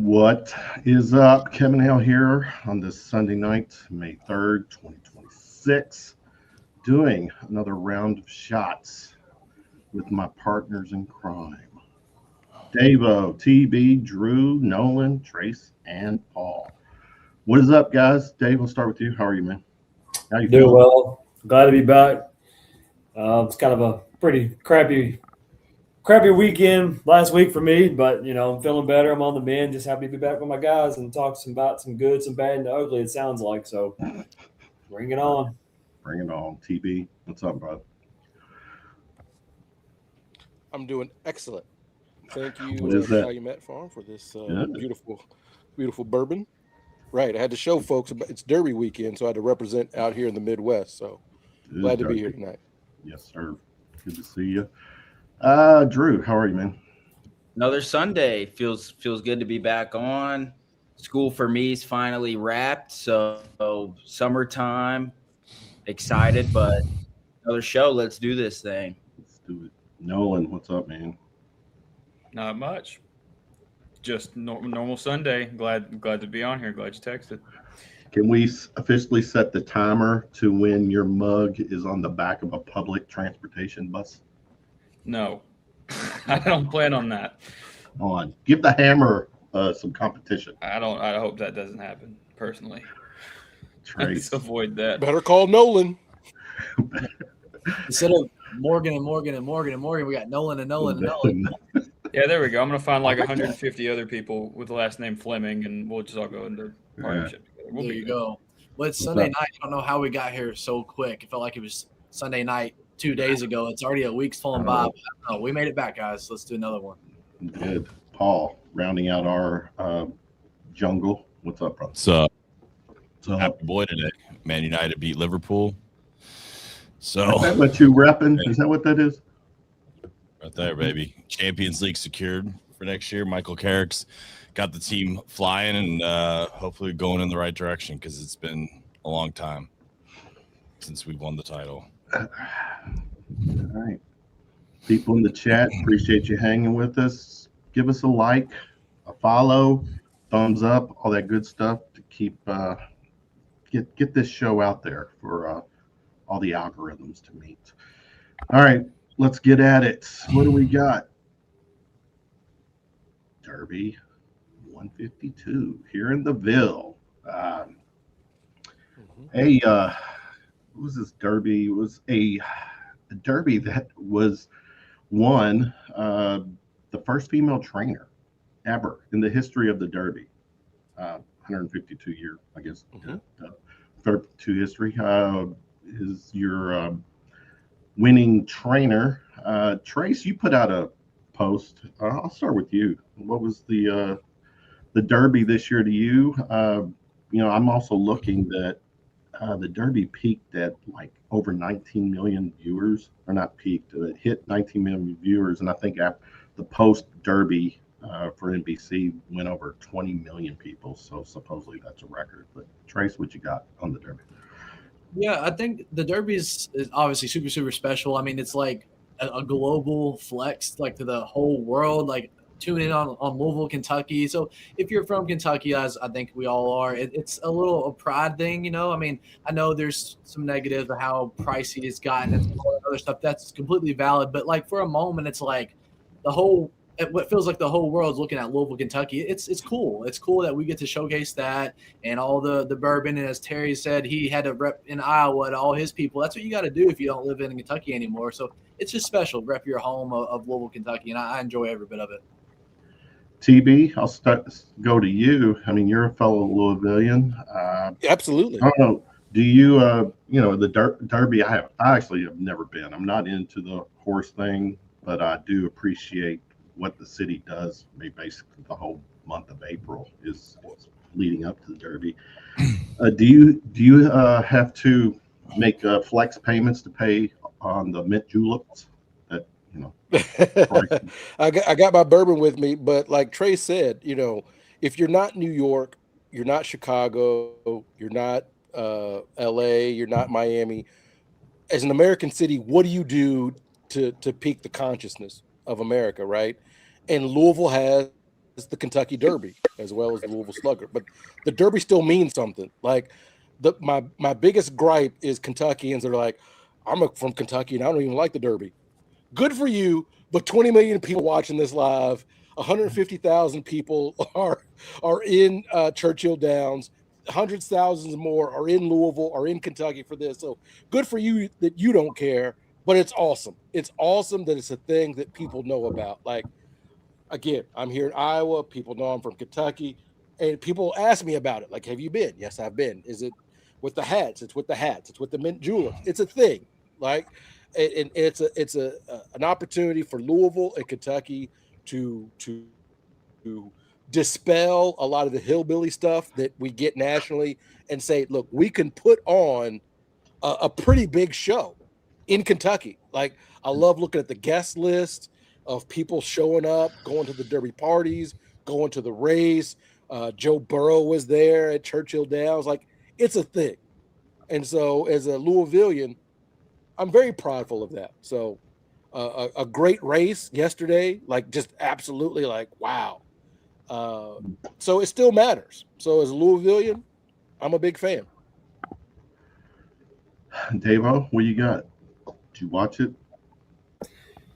What is up? Kevin Hale here on this Sunday night, May 3rd, 2026, doing another round of shots with my partners in crime. Davo, TB, Drew, Nolan, Trace, and Paul. What is up, guys? Dave, we'll start with you. How are you, man? How you Doing feeling? well. Glad to be back. It's kind of a pretty crappy weekend last week for me, but I'm feeling better. I'm on the mend. Just happy to be back with my guys and talk about some good, some bad, and ugly. It sounds like so. Bring it on. Bring it on. TB, what's up, bro? I'm doing excellent. Thank you, What is that? Calumet Farm, for this Good. beautiful bourbon. Right, I had to show folks about it's Derby weekend, so I had to represent out here in the Midwest. So Good, glad to be here Darby. tonight. Yes, sir. Good to see you. Drew, how are you, man? Another Sunday feels good to be back on. School for me is finally wrapped, so summertime. Excited, but another show. Let's do this thing. Let's do it. Nolan, what's up, man? Not much. Just normal Sunday. Glad to be on here. Glad you texted. Can we officially set the timer to when your mug is on the back of a public transportation bus? No, I don't plan on that. Come on, give the hammer some competition. I don't. I hope that doesn't happen personally. Trace. Let's avoid that. Better call Nolan. Instead of Morgan and Morgan and Morgan and Morgan, we got Nolan and Nolan and Nolan. Yeah, there we go. I'm gonna find like 150 other people with the last name Fleming, and we'll just all go into partnership together. There you go. Well, it's Sunday night. I don't know how we got here so quick. It felt like it was Sunday night 2 days ago. It's already a week's falling by. Oh, we made it back, guys. Let's do another one. Good. Paul, rounding out our jungle. What's up, bro? So So, happy boy today. Man United beat Liverpool. So is that what you repping? Is that what that is? right there, baby. Champions League secured for next year. Michael Carrick's got the team flying and hopefully going in the right direction because it's been a long time since we won the title. All right. People in the chat, appreciate you hanging with us. Give us a like, a follow, thumbs up, all that good stuff to keep get this show out there for all the algorithms to meet. All right, let's get at it. What do we got? Derby 152 here in the Ville. What was this Derby? It was a Derby that was won the first female trainer ever in the history of the Derby. 152 year, I guess, 32 history. Is your winning trainer. Trace, you put out a post. I'll start with you. What was the Derby this year to you? I'm also looking that the Derby peaked at like over 19 million viewers, or not peaked, it hit 19 million viewers, and I think after the post Derby for NBC went over 20 million people. So supposedly that's a record. But Trace, what you got on the Derby? Yeah, I think the Derby is obviously super, super special. I mean, it's like a global flex, like to the whole world. Like, tune in on Louisville, Kentucky. So if you're from Kentucky, as I think we all are, it's a little a pride thing, I mean, I know there's some negatives of how pricey it's gotten and all that other stuff. That's completely valid. But like for a moment, it's like what feels like the whole world's looking at Louisville, Kentucky. It's cool. It's cool that we get to showcase that and all the bourbon. And as Terry said, he had to rep in Iowa to all his people. That's what you got to do if you don't live in Kentucky anymore. So it's just special. Rep your home of Louisville, Kentucky, and I enjoy every bit of it. TB, I'll go to you. I mean, you're a fellow Louisvillian. Absolutely. I don't know. Do you, the Derby? I actually have never been. I'm not into the horse thing, but I do appreciate what the city does. I mean, basically, the whole month of April is leading up to the Derby. Do you have to make flex payments to pay on the mint juleps? I got my bourbon with me, but like Trey said, if you're not New York, you're not Chicago, you're not LA, you're not Miami. As an American city, what do you do to pique the consciousness of America, right? And Louisville has the Kentucky Derby as well as the Louisville Slugger. But the Derby still means something. Like my biggest gripe is Kentuckians that are like, I'm from Kentucky and I don't even like the Derby. Good for you, but 20 million people watching this live, 150,000 people are in Churchill Downs, hundreds of thousands more are in Louisville or in Kentucky for this. So good for you that you don't care, but it's awesome. It's awesome that it's a thing that people know about. Like, again, I'm here in Iowa. People know I'm from Kentucky, and people ask me about it. Like, have you been? Yes, I've been. Is it with the hats? It's with the hats. It's with the mint juleps. It's a thing. Like, and it's an opportunity for Louisville and Kentucky to dispel a lot of the hillbilly stuff that we get nationally and say, look, we can put on a pretty big show in Kentucky. Like, I love looking at the guest list of people showing up, going to the Derby parties, going to the race. Joe Burrow was there at Churchill Downs. Like, it's a thing. And so as a Louisvillian, I'm very prideful of that. So a great race yesterday, like just absolutely like, wow. So it still matters. So as a Louisvillian, I'm a big fan. Davo, what you got? Did you watch it?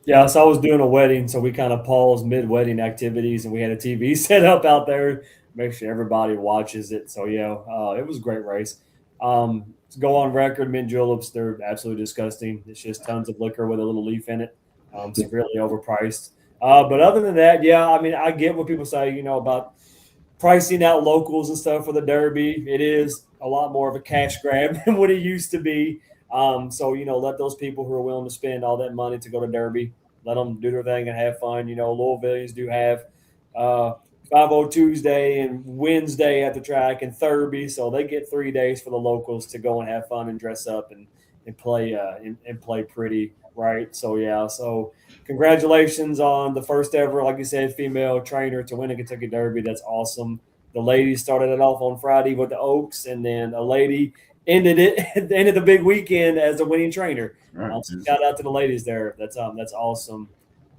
Yeah, so I was doing a wedding, so we kind of paused mid-wedding activities, and we had a TV set up out there, make sure everybody watches it. So yeah, it was a great race. To go on record, mint juleps, they're absolutely disgusting. It's just tons of liquor with a little leaf in it, severely overpriced. But other than that, yeah, I mean, I get what people say, about pricing out locals and stuff for the Derby. It is a lot more of a cash grab than what it used to be. So, let those people who are willing to spend all that money to go to Derby, let them do their thing and have fun. Louisvillians do have 5-0 Tuesday and Wednesday at the track and Thurby, so they get 3 days for the locals to go and have fun and dress up and play and play pretty, right? So yeah, so congratulations on the first ever, like you said, female trainer to win a Kentucky Derby. That's awesome. The ladies started it off on Friday with the Oaks, and then a lady ended the big weekend as a winning trainer. Right. So shout out to the ladies there. That's awesome.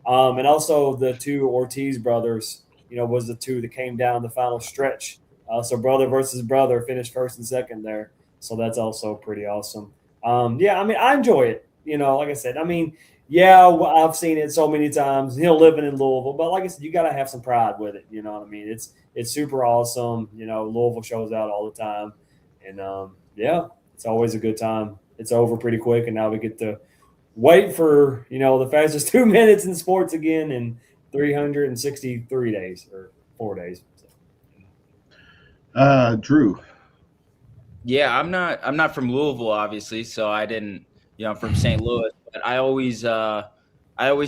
And also the two Ortiz brothers, was the two that came down the final stretch. So brother versus brother finished first and second there. So that's also pretty awesome. Yeah, I mean, I enjoy it. Like I said, I mean, yeah, I've seen it so many times, living in Louisville. But like I said, you got to have some pride with it. You know what I mean? It's super awesome. Louisville shows out all the time. And, yeah, it's always a good time. It's over pretty quick, and now we get to wait for, the fastest 2 minutes in sports again in 363 days or 4 days. Drew. Yeah, I'm not from Louisville, obviously, so I didn't. I'm from St. Louis, but I always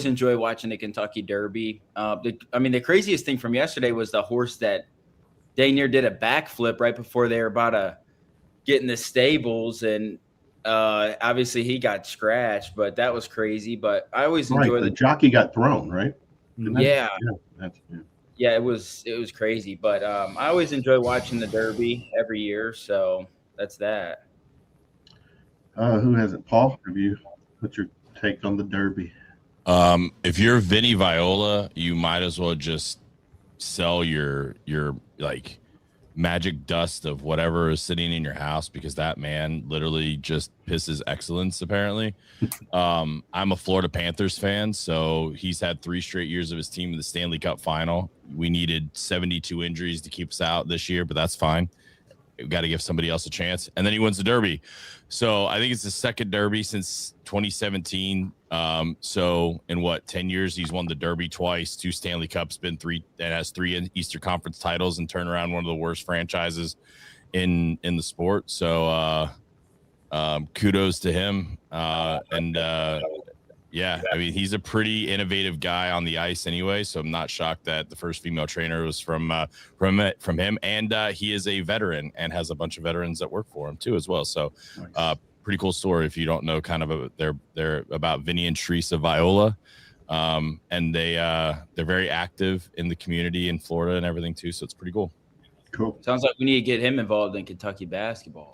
enjoy watching the Kentucky Derby. The craziest thing from yesterday was the horse that dang near did a backflip right before they were about to get in the stables, and obviously he got scratched, but that was crazy. But I always enjoy the jockey got thrown, right? Yeah. Yeah, it was crazy, but I always enjoy watching the Derby every year, so that's that. Who hasn't? Paul, what's your take on the Derby? If you're Vinny Viola, you might as well just sell your like magic dust of whatever is sitting in your house, because that man literally just pisses excellence, apparently. I'm a Florida Panthers fan, so he's had 3 straight years of his team in the Stanley Cup final. We needed 72 injuries to keep us out this year, but that's fine. We've got to give somebody else a chance. And then he wins the Derby. So I think it's the second Derby since 2017. So in 10 years, he's won the Derby twice, 2 Stanley Cups, been 3, and has 3 Eastern Conference titles, and turned around one of the worst franchises in the sport. So kudos to him. Yeah, I mean, he's a pretty innovative guy on the ice anyway, so I'm not shocked that the first female trainer was from him. And he is a veteran and has a bunch of veterans that work for him too as well. So pretty cool story if you don't know kind of they're about Vinny and Teresa Viola. And they're very active in the community in Florida and everything too, so it's pretty cool. Cool. Sounds like we need to get him involved in Kentucky basketball.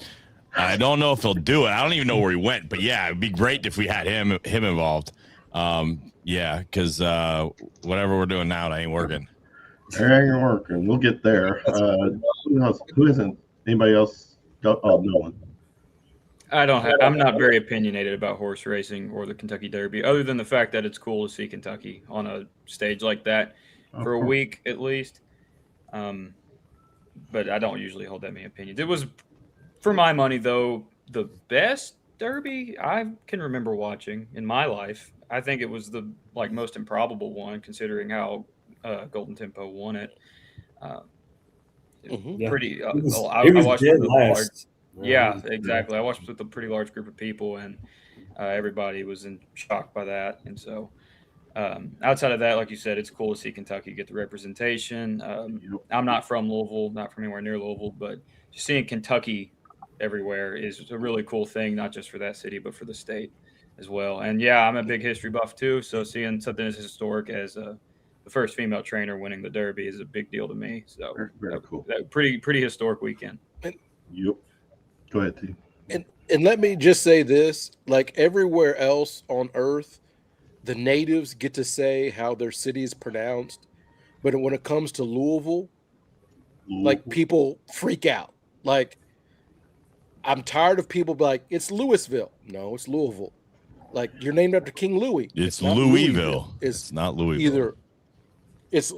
I don't know if he'll do it. I don't even know where he went, but yeah, it'd be great if we had him involved. Yeah, because whatever we're doing now, it ain't working. It ain't gonna work, and we'll get there. Who else? Who isn't? Anybody else? Oh, Nolan. I'm not very opinionated about horse racing or the Kentucky Derby, other than the fact that it's cool to see Kentucky on a stage like that for a week at least. But I don't usually hold that many opinions. It was, for my money, though, the best Derby I can remember watching in my life. I think it was the most improbable one, considering how Golden Tempo won it. Pretty. I watched with a large. Yeah, exactly. I watched with a pretty large group of people, and everybody was in shock by that. And so, outside of that, like you said, it's cool to see Kentucky get the representation. I'm not from Louisville, not from anywhere near Louisville, but just seeing Kentucky everywhere is a really cool thing, not just for that city, but for the state as well. And yeah, I'm a big history buff too, so seeing something as historic as the first female trainer winning the Derby is a big deal to me. So very cool. Pretty historic weekend. Yep. Go ahead, T. And let me just say this: like everywhere else on Earth, the natives get to say how their city is pronounced, but when it comes to Louisville, like people freak out. Like, I'm tired of people be like, it's Louisville. No, it's Louisville. Like, you're named after King Louis. It's Louisville. It's not Louisville. Either it's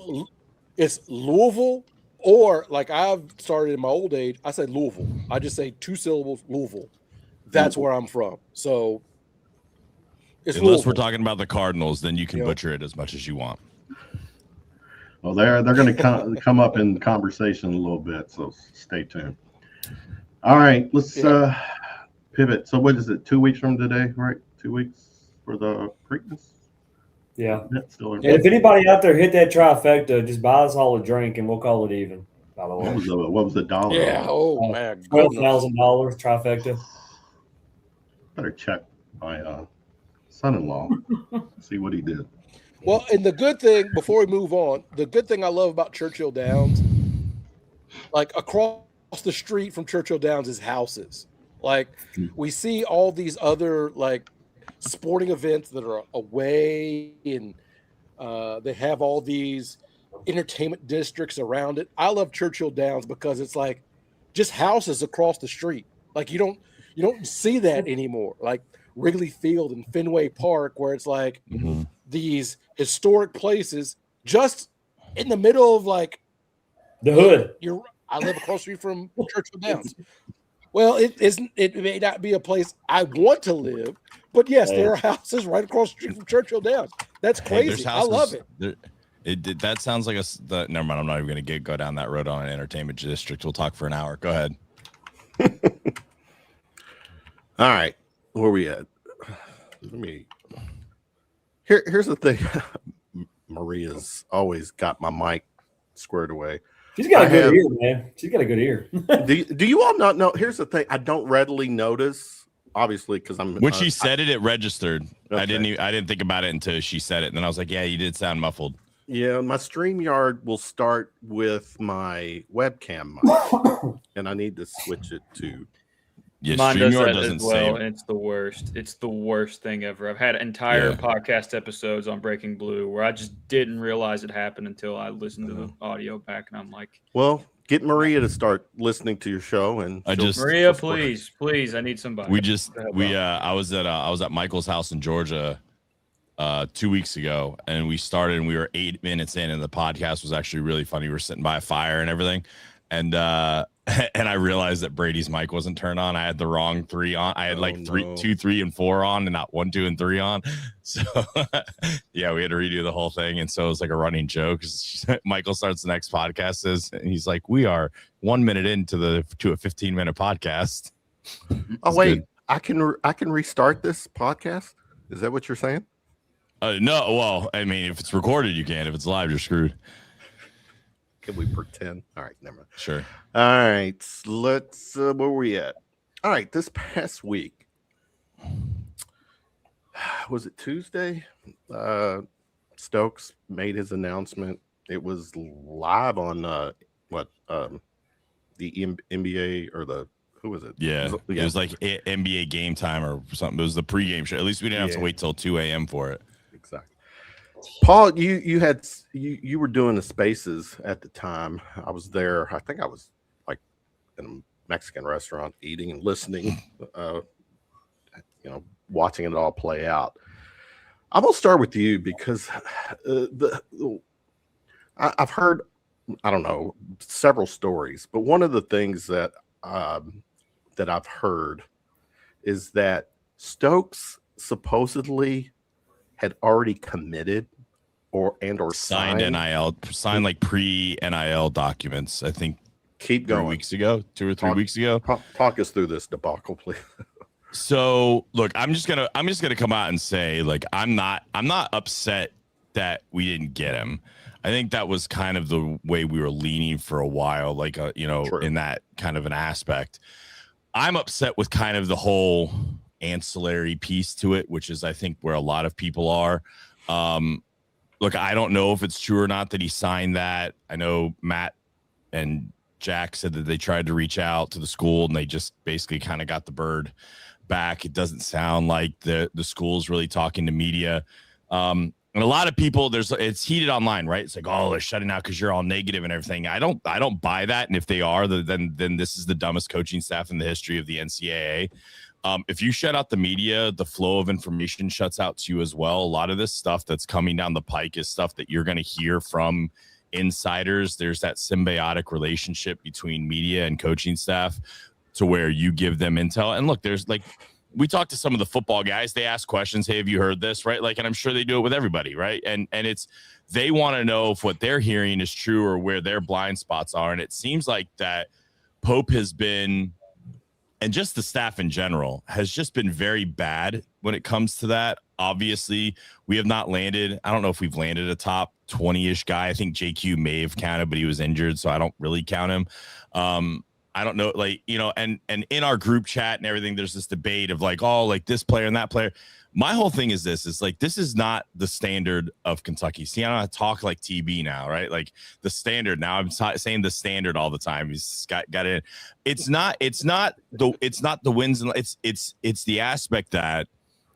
Louisville, or like I've started in my old age, I say Louisville. I just say 2 syllables, Louisville. That's where I'm from. So it's unless Louisville. we're talking about the Cardinals, then you can butcher it as much as you want. Well, they're going to come up in conversation a little bit, so stay tuned. All right, let's pivot. So what is it, 2 weeks from today, right? 2 weeks for the Preakness? Yeah. And if anybody out there hit that trifecta, just buy us all a drink and we'll call it even, by the way. What was the dollar? Yeah, man. $12,000 trifecta. Better check my son-in-law, see what he did. Well, and the good thing, before we move on, the good thing I love about Churchill Downs, like across the street from Churchill Downs is houses. Like we see all these other like sporting events that are away, and they have all these entertainment districts around it. I love Churchill Downs because it's like just houses across the street. Like you don't see that anymore. Like Wrigley Field and Fenway Park, where it's like these historic places just in the middle of like the hood. I live across the street from Churchill Downs. Well, it may not be a place I want to live, but yes, there are houses right across the street from Churchill Downs. That's crazy. I love it. That sounds like never mind. I'm not even going to go down that road on an entertainment district. We'll talk for an hour. Go ahead. All right, where we at? Here's the thing. Maria's always got my mic squared away. She's got a good ear, man. She's got a good ear. do you all not know? Here's the thing. I don't readily notice, obviously, because I'm. When she said it registered. Okay. I didn't think about it until she said it, and then I was like, "Yeah, you did sound muffled." Yeah, my StreamYard will start with my webcam mic, and I need to switch it to. Yeah, mine does that doesn't as well, and it's the worst. It's the worst thing ever. I've had entire podcast episodes on Breaking Blue where I just didn't realize it happened until I listened to the audio back, and I'm like, "Well, get Maria to start listening to your show." And Maria, please, I need somebody. I was at Michael's house in Georgia 2 weeks ago, and we started, and we were 8 minutes in, and the podcast was actually really funny. We were sitting by a fire and everything, and I realized that Brady's mic wasn't turned on. I had the wrong 3 on. I had 2, 3, and 4 on, and not 1, 2, and 3 on. So yeah, we had to redo the whole thing. And so it was like a running joke. Michael starts the next podcast, and he's like, "We are 1 minute into a 15-minute podcast." Oh wait, good. I can restart this podcast. Is that what you're saying? No. Well, I mean, if it's recorded, you can. If it's live, you're screwed. Can we pretend? All right, never mind. Sure. All right, let's. Where were we at? All right, this past week, was it Tuesday? Stokes made his announcement. It was live on the NBA or who was it? Yeah, it was like NBA Game Time or something. It was the pregame show. At least we didn't have to wait till 2 a.m. for it. Exactly. Paul, you were doing the spaces at the time. I was there. I think I was like in a Mexican restaurant eating and listening, watching it all play out. I'm gonna start with you because I've heard, I don't know, several stories, but one of the things that I've heard is that Stokes had already committed or signed NIL, signed like pre-NIL documents, I think. Keep going. 2 or 3 weeks ago. Talk us through this debacle, please. So look, I'm just gonna come out and say, like, I'm not upset that we didn't get him. I think that was kind of the way we were leaning for a while, like True. In that kind of an aspect. I'm upset with kind of the whole ancillary piece to it, which is I think where a lot of people are. Look, I don't know if it's true or not that he signed that. I know Matt and Jack said that they tried to reach out to the school and they just basically kind of got the bird back. It doesn't sound like the school's really talking to media. And a lot of people, it's heated online, right? It's like, oh, they're shutting out because you're all negative and everything. I don't buy that. And if they are, then this is the dumbest coaching staff in the history of the NCAA. If you shut out the media, the flow of information shuts out to you as well. A lot of this stuff that's coming down the pike is stuff that you're going to hear from insiders. There's that symbiotic relationship between media and coaching staff to where you give them intel. And look, there's like, we talked to some of the football guys. They ask questions. Hey, have you heard this? Right. Like, and I'm sure they do it with everybody. Right. And they want to know if what they're hearing is true or where their blind spots are. And it seems like that Pope has been, and just the staff in general has just been very bad when it comes to that. Obviously, we have not landed. I don't know if we've landed a top 20-ish guy. I think JQ may have counted, but he was injured, so I don't really count him. I don't know, like, and in our group chat and everything, there's this debate of like, oh, like this player and that player. My whole thing is this is not the standard of Kentucky. See, I don't talk like TB now, right? Like the standard now. I'm saying the standard all the time. He's got it. It's not the wins. And it's the aspect that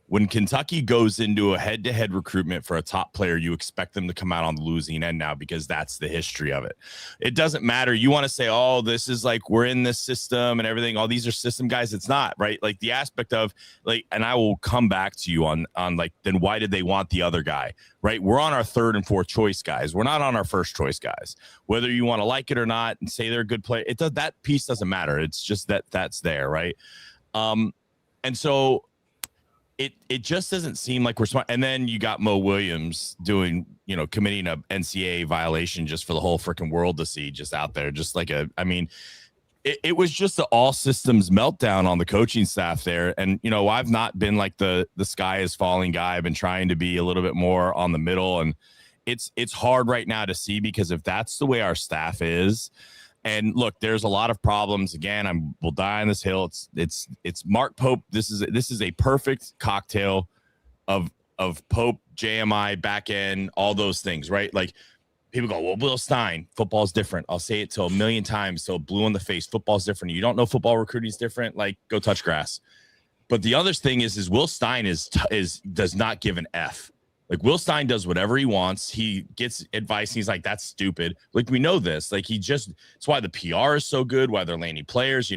when Kentucky goes into a head-to-head recruitment for a top player, you expect them to come out on the losing end now because that's the history of it. It doesn't matter. You want to say, oh, this is like we're in this system and everything. All these are system guys. It's not, right? Like the aspect of like, and I will come back to you on like, then why did they want the other guy, right? We're on our third and fourth choice guys. We're not on our first choice guys. Whether you want to like it or not and say they're a good player, that piece doesn't matter. It's just that's there, right? And so it just doesn't seem like we're smart. And then you got Mo Williams committing a NCAA violation just for the whole freaking world to see, just out there, just like it was just an all systems meltdown on the coaching staff there. And, I've not been like the sky is falling guy. I've been trying to be a little bit more on the middle, and it's hard right now to see, because if that's the way our staff is, and look, there's a lot of problems. Again, we'll die on this hill. It's Mark Pope. This is a perfect cocktail of Pope, JMI, back end, all those things, right? Like people go, well, Will Stein, football's different. I'll say it till a million times, till blue in the face. Football's different. You don't know football recruiting is different. Like, go touch grass. But the other thing is Will Stein does not give an F. Like, Will Stein does whatever he wants. He gets advice, and he's like, that's stupid. Like, we know this. Like, it's why the PR is so good, why they're landing players.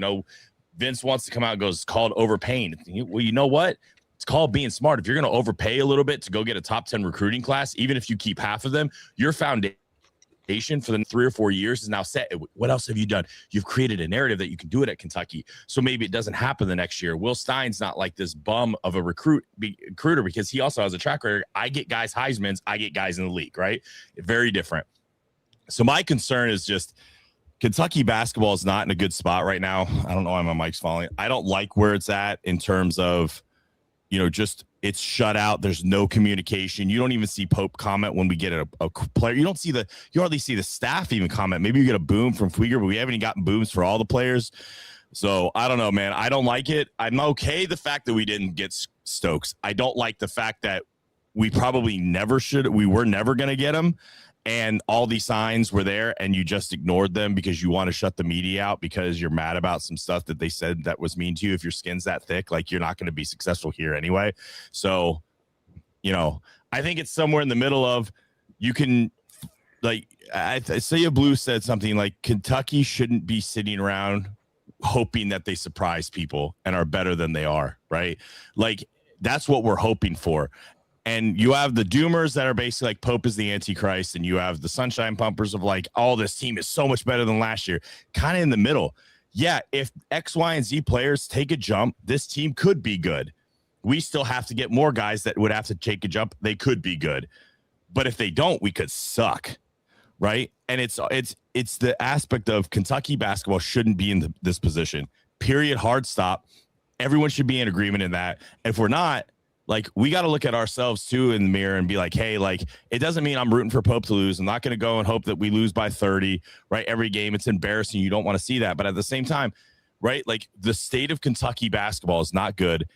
Vince wants to come out and goes, it's called overpaying. Well, you know what? It's called being smart. If you're going to overpay a little bit to go get a top 10 recruiting class, even if you keep half of them, your foundation for the 3 or 4 years is now set. What else have you done? You've created a narrative that you can do it at Kentucky. So maybe it doesn't happen the next year. Will Stein's not like this bum of a recruiter, because he also has a track record. I get guys Heisman's, I get guys in the league, right? Very different. So my concern is just Kentucky basketball is not in a good spot right now. I don't know why my mic's falling. I don't like where it's at in terms of, just it's shut out. There's no communication. You don't even see Pope comment when we get a player. You hardly see the staff even comment. Maybe you get a boom from Fleeger, but we haven't even gotten booms for all the players. So I don't know, man. I don't like it. I'm okay the fact that we didn't get Stokes. I don't like the fact that we probably never should. We were never going to get him. And all these signs were there, and you just ignored them because you want to shut the media out because you're mad about some stuff that they said that was mean to you. If your skin's that thick, like, you're not going to be successful here anyway. So, I I think it's somewhere in the middle of you can like I say a Blue said something like Kentucky shouldn't be sitting around hoping that they surprise people and are better than they are, right? Like that's what we're hoping for. And you have the doomers that are basically like Pope is the Antichrist, and you have the sunshine pumpers of like, oh, this team is so much better than last year. Kind of in the middle. Yeah, if X, Y, and Z players take a jump, this team could be good. We still have to get more guys that would have to take a jump. They could be good. But if they don't, we could suck, right? And it's the aspect of Kentucky basketball shouldn't be in this position. Period, hard stop. Everyone should be in agreement in that. If we're not, like, we got to look at ourselves, too, in the mirror and be like, hey, like, it doesn't mean I'm rooting for Pope to lose. I'm not going to go and hope that we lose by 30, right? Every game, it's embarrassing. You don't want to see that. But at the same time, right, like, the state of Kentucky basketball is not good.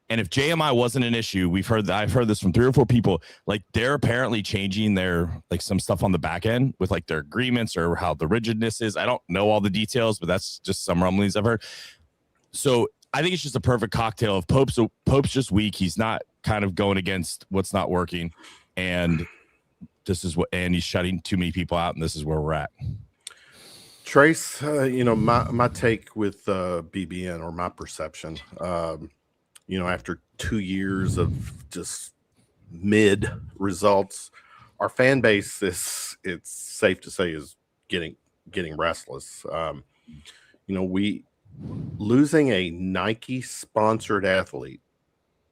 And if JMI wasn't an issue, I've heard this from 3 or 4 people, like, they're apparently changing their, like, some stuff on the back end with, like, their agreements or how the rigidness is. I don't know all the details, but that's just some rumblings I've heard. So I think it's just a perfect cocktail of Pope's just weak. He's not kind of going against what's not working. And and he's shutting too many people out. And this is where we're at. Trace, my take with BBN, or my perception, after 2 years of just mid results, our fan base it's safe to say is getting restless. We losing a Nike sponsored athlete,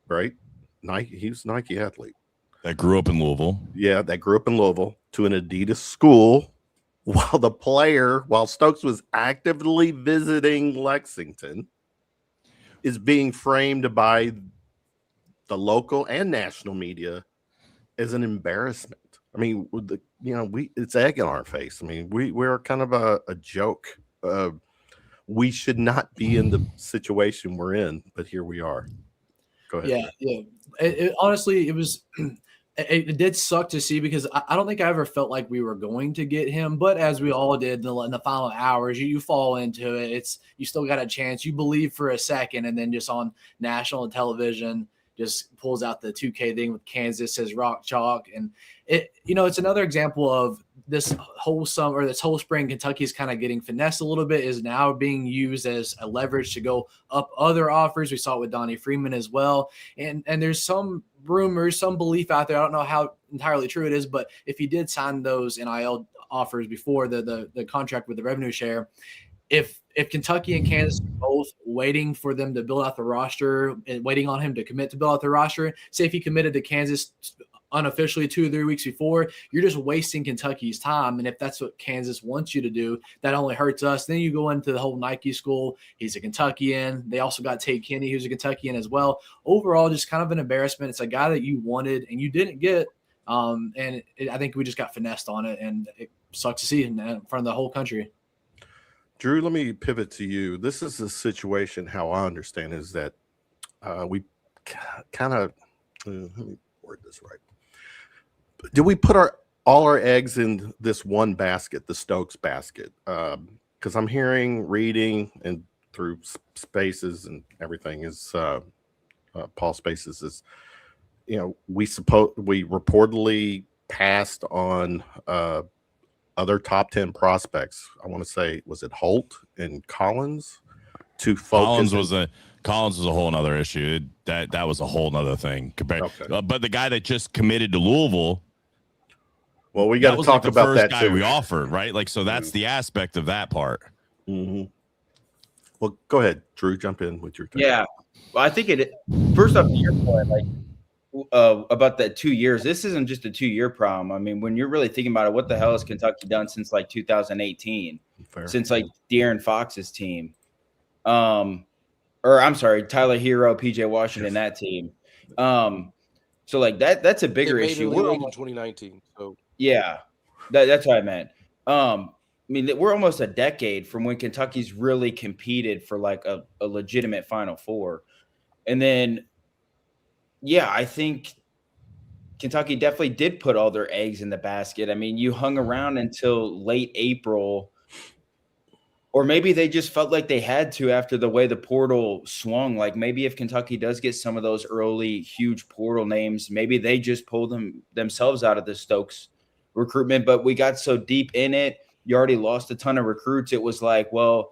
right? He was a Nike athlete that grew up in Louisville. Yeah, that grew up in Louisville to an Adidas school, while Stokes was actively visiting Lexington, is being framed by the local and national media as an embarrassment. I mean, it's egg in our face. I mean, we're kind of a joke. We should not be in the situation we're in, but here we are. Go ahead. Yeah. Honestly, it was. It did suck to see, because I don't think I ever felt like we were going to get him. But as we all did in the final hours, you fall into it. You still got a chance. You believe for a second, and then just on national television, just pulls out the 2K thing with Kansas, says rock chalk. And it's another example of this whole summer, or this whole spring, Kentucky's kind of getting finessed a little bit, is now being used as a leverage to go up other offers. We saw it with Donnie Freeman as well. And there's some rumors, some belief out there, I don't know how entirely true it is, but if he did sign those NIL offers before the contract with the revenue share, if Kentucky and Kansas are both waiting for them to build out the roster and waiting on him to commit to build out the roster, say if he committed to Kansas unofficially 2 or 3 weeks before, you're just wasting Kentucky's time. And if that's what Kansas wants you to do, that only hurts us. Then you go into the whole Nike school. He's a Kentuckian. They also got Tate Kenny, who's a Kentuckian as well. Overall, just kind of an embarrassment. It's a guy that you wanted and you didn't get. I think we just got finessed on it, and it sucks to see in front of the whole country. Drew, let me pivot to you. This is a situation, how I understand, is that we kind of let me word this right. Did we put all our eggs in this one basket, the Stokes basket? Because I'm reading, and through Spaces and everything is Paul Spaces is, we reportedly passed on other top 10 prospects. I want to say, was it Holt and Collins? To focus. Collins was a whole nother issue. That was a whole nother thing. But the guy that just committed to Louisville. Well, we got to talk about that guy too. We offered, right? Like, so that's the aspect of that part. Mm-hmm. Well, go ahead, Drew. Jump in with your thing. Yeah, well, I think first off, to your point, like about that 2 years. This isn't just a 2-year problem. I mean, when you're really thinking about it, what the hell has Kentucky done since like 2018? Fair. Since like De'Aaron Fox's team, or I'm sorry, Tyler Hero, PJ Washington, that team. So like that's a bigger issue. We're in 2019. So yeah, that's what I meant. I mean, we're almost a decade from when Kentucky's really competed for like a legitimate Final Four. And then, yeah, I think Kentucky definitely did put all their eggs in the basket. I mean, you hung around until late April Or maybe they just felt like they had to after the way the portal swung. Like maybe if Kentucky does get some of those early huge portal names, maybe they just pull themselves out of the Stokes recruitment. But we got so deep in it, you already lost a ton of recruits. It was like, well,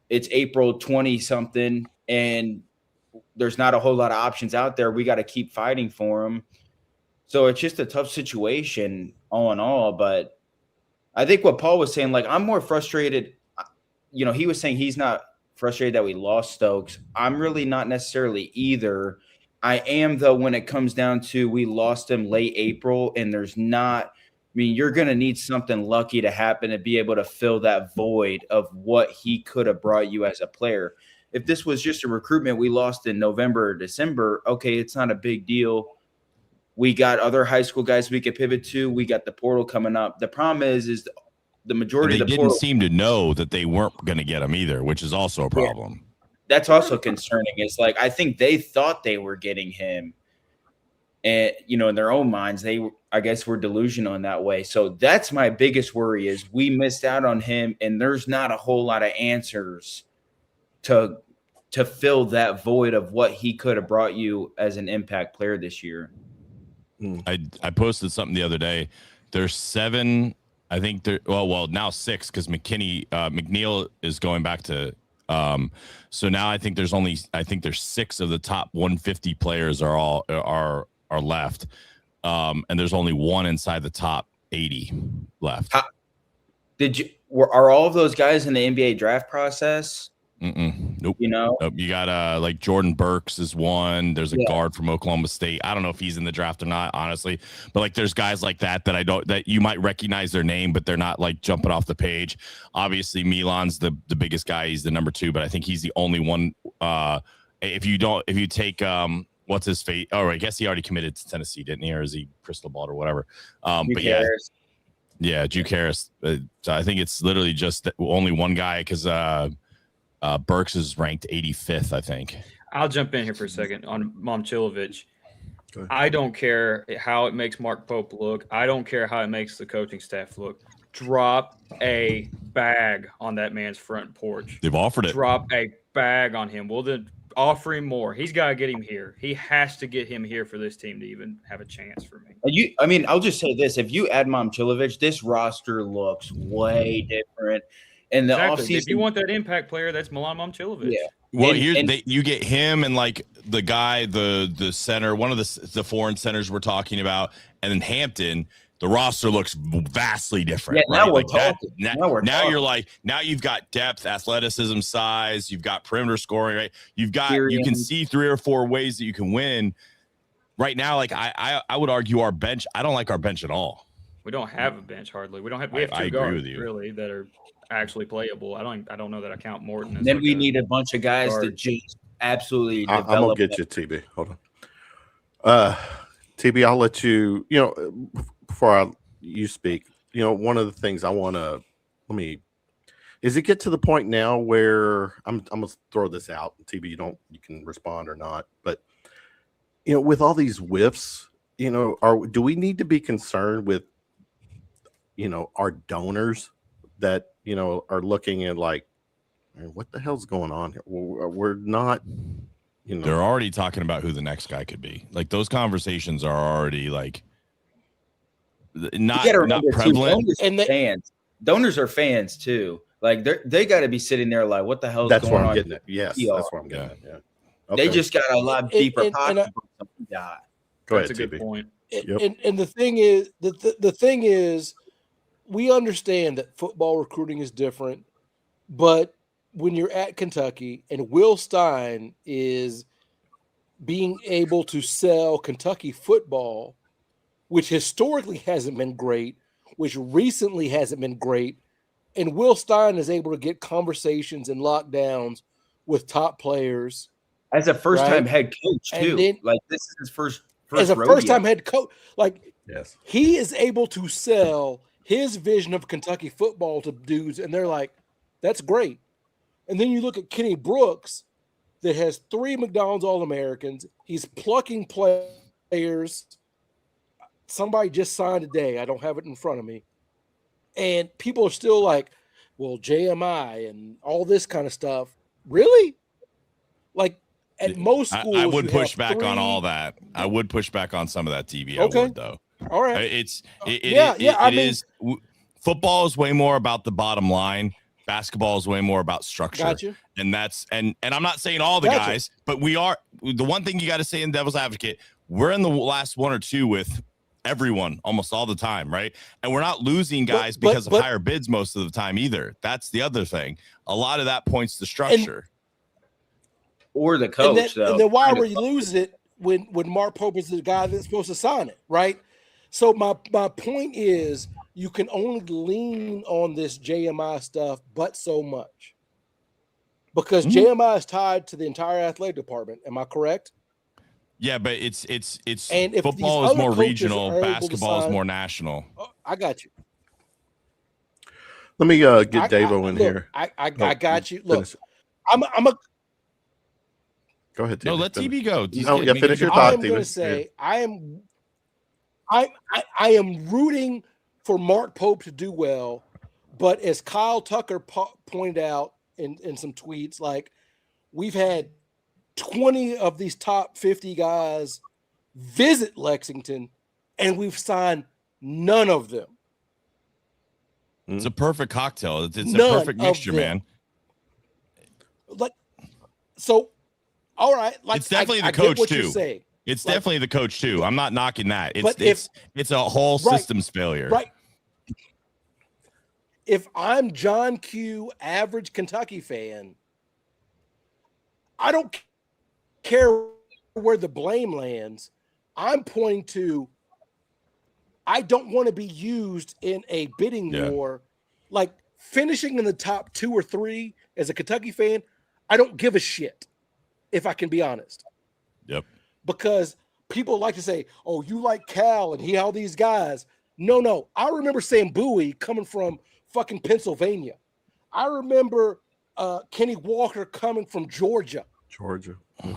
it's April 20 something, and there's not a whole lot of options out there. We got to keep fighting for them. So it's just a tough situation all in all. But I think what Paul was saying, like, I'm more frustrated. You know, he was saying he's not frustrated that we lost Stokes. I'm really not necessarily either. I am, though, when it comes down to we lost him late April, and there's not – I mean, you're going to need something lucky to happen to be able to fill that void of what he could have brought you as a player. If this was just a recruitment we lost in November or December, okay, it's not a big deal. We got other high school guys we could pivot to. We got the portal coming up. The problem is the majority of the portal. They didn't seem to know that they weren't going to get him either, which is also a problem. Yeah. That's also concerning. It's like I think they thought they were getting him, and you know, in their own minds, I guess were delusional in that way. So that's my biggest worry is we missed out on him, and there's not a whole lot of answers to fill that void of what he could have brought you as an impact player this year. I posted something the other day. There's 7. I think there. Well, now 6 because McNeil is going back to. So now I think there's 6 of the top 150 players are left, and there's only 1 inside the top 80 left. Are all of those guys in the NBA draft process? Nope. You know, nope. You got like Jordan Burks is one. There's a guard from Oklahoma State. I don't know if he's in the draft or not, honestly. But like, there's guys like that that you might recognize their name, but they're not like jumping off the page. Obviously, Milan's the biggest guy. He's the number 2, but I think he's the only one. If you take what's his fate? Oh, I guess he already committed to Tennessee, didn't he? Or is he crystal ball or whatever? But yeah, Duke Harris. So I think it's literally just only one guy because. Burks is ranked 85th, I think. I'll jump in here for a second on Momcilovic. I don't care how it makes Mark Pope look. I don't care how it makes the coaching staff look. Drop a bag on that man's front porch. They've offered it. Drop a bag on him. Well, then offer him more. He's got to get him here. He has to get him here for this team to even have a chance for me. I'll just say this. If you add Momcilovic, this roster looks way different. In the offseason, if you want that impact player, that's Milan Momcilovic. Yeah. Well, you get him and like the guy, the center, one of the foreign centers we're talking about, and then Hampton. The roster looks vastly different. Yeah, right? now we're talking. Now you're like, now you've got depth, athleticism, size. You've got perimeter scoring. Right. You can see 3 or 4 ways that you can win. Right now, like I would argue our bench. I don't like our bench at all. We don't have a bench hardly. We have 2 guards really that are actually playable. I don't know that I count Morton. Then we need a bunch of guys to just absolutely develop. I'm gonna get you, TB. Hold on. TB, I'll let you. You know, before you speak. You know, one of the things I want to is it get to the point now where I'm gonna throw this out. TB, you can respond or not, but you know, with all these whiffs, you know, do we need to be concerned with, you know, our donors that, you know, are looking at like, what the hell's going on here? We're not, you know. They're already talking about who the next guy could be. Like those conversations are already like not prevalent. Donors are fans too. Like they got to be sitting there like, what the hell? That's what I'm getting at. Yes, that's what I'm getting at. Yeah. Okay. They just got a lot deeper pocket. Go ahead, that's a good point. And the thing is, the thing is, we understand that football recruiting is different, but when you're at Kentucky and Will Stein is being able to sell Kentucky football, which historically hasn't been great, which recently hasn't been great, and Will Stein is able to get conversations and lockdowns with top players. As a first-time head coach, too. Then, like, this is his first as a rodeo. first-time head coach. Like, yes, he is able to sell his vision of Kentucky football to dudes, and they're like, that's great. And then you look at Kenny Brooks that has 3 McDonald's All-Americans. He's plucking players. Somebody just signed today. I don't have it in front of me. And people are still like, well, JMI and all this kind of stuff. Really? Like at most schools, I would you push have back on 3. all that. I would push back on some of that TV. Okay. I would, though. All right. Football is way more about the bottom line. Basketball is way more about structure. Gotcha. And that's and I'm not saying all the guys, but we are. The one thing you got to say in devil's advocate, we're in the last 1 or 2 with everyone almost all the time, right? And we're not losing guys because of higher bids most of the time either. That's the other thing. A lot of that points to structure. Or the coach, and then why were you losing it when Mark Pope is the guy that's supposed to sign it, right? So my point is, you can only lean on this JMI stuff, but so much, because JMI is tied to the entire athletic department. Am I correct? Yeah, but it's and if football is more regional, basketball is more national. Oh, I got you. Let me get Davo in here. I got you. Look, I'm a. Go ahead, TB. No, let TB go. Finish your thought, TB. I'm going to say I am rooting for Mark Pope to do well, but as Kyle Tucker pointed out in some tweets, like, we've had 20 of these top 50 guys visit Lexington, and we've signed none of them. It's a perfect cocktail. It's a perfect mixture, man. Like, so. All right, like, it's definitely the coach too. It's definitely the coach too. I'm not knocking that. It's a whole systems failure. Right. If I'm John Q, average Kentucky fan, I don't care where the blame lands. I'm pointing to, I don't want to be used in a bidding war. Like, finishing in the top 2 or 3 as a Kentucky fan, I don't give a shit. If I can be honest. Yep. Because people like to say, oh, you like Cal and all these guys. No. I remember saying Bowie coming from fucking Pennsylvania. I remember Kenny Walker coming from Georgia.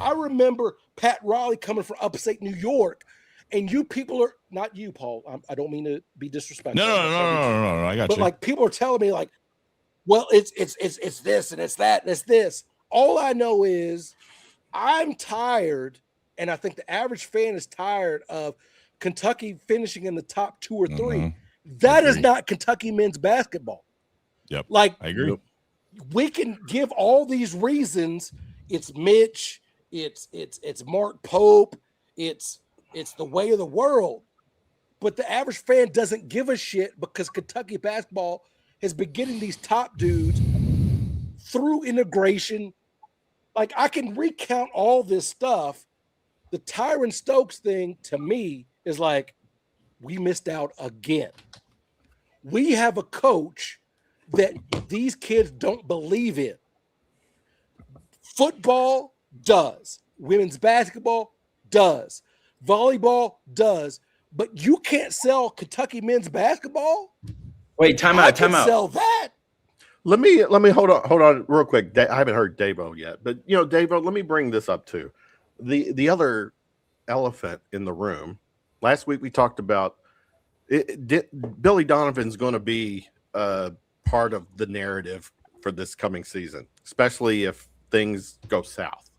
I remember Pat Riley coming from upstate New York. And you people are, not you, Paul. I don't mean to be disrespectful. No. I got you. But like, people are telling me like, well, it's this and it's that and it's this. All I know is, I'm tired, and I think the average fan is tired of Kentucky finishing in the top 2 or 3. Mm-hmm. That is not Kentucky men's basketball. Yep. Like, I agree. We can give all these reasons. It's Mitch. It's Mark Pope. It's the way of the world. But the average fan doesn't give a shit because Kentucky basketball has been getting these top dudes through integration. Like, I can recount all this stuff. The Tyran Stokes thing, to me, is like, we missed out again. We have a coach that these kids don't believe in. Football does. Women's basketball does. Volleyball does. But you can't sell Kentucky men's basketball? Wait, time out. Sell that. Let me hold on real quick. I haven't heard Davo yet, but Davo, let me bring this up too. The other elephant in the room. Last week we talked about Billy Donovan's going to be part of the narrative for this coming season, especially if things go south,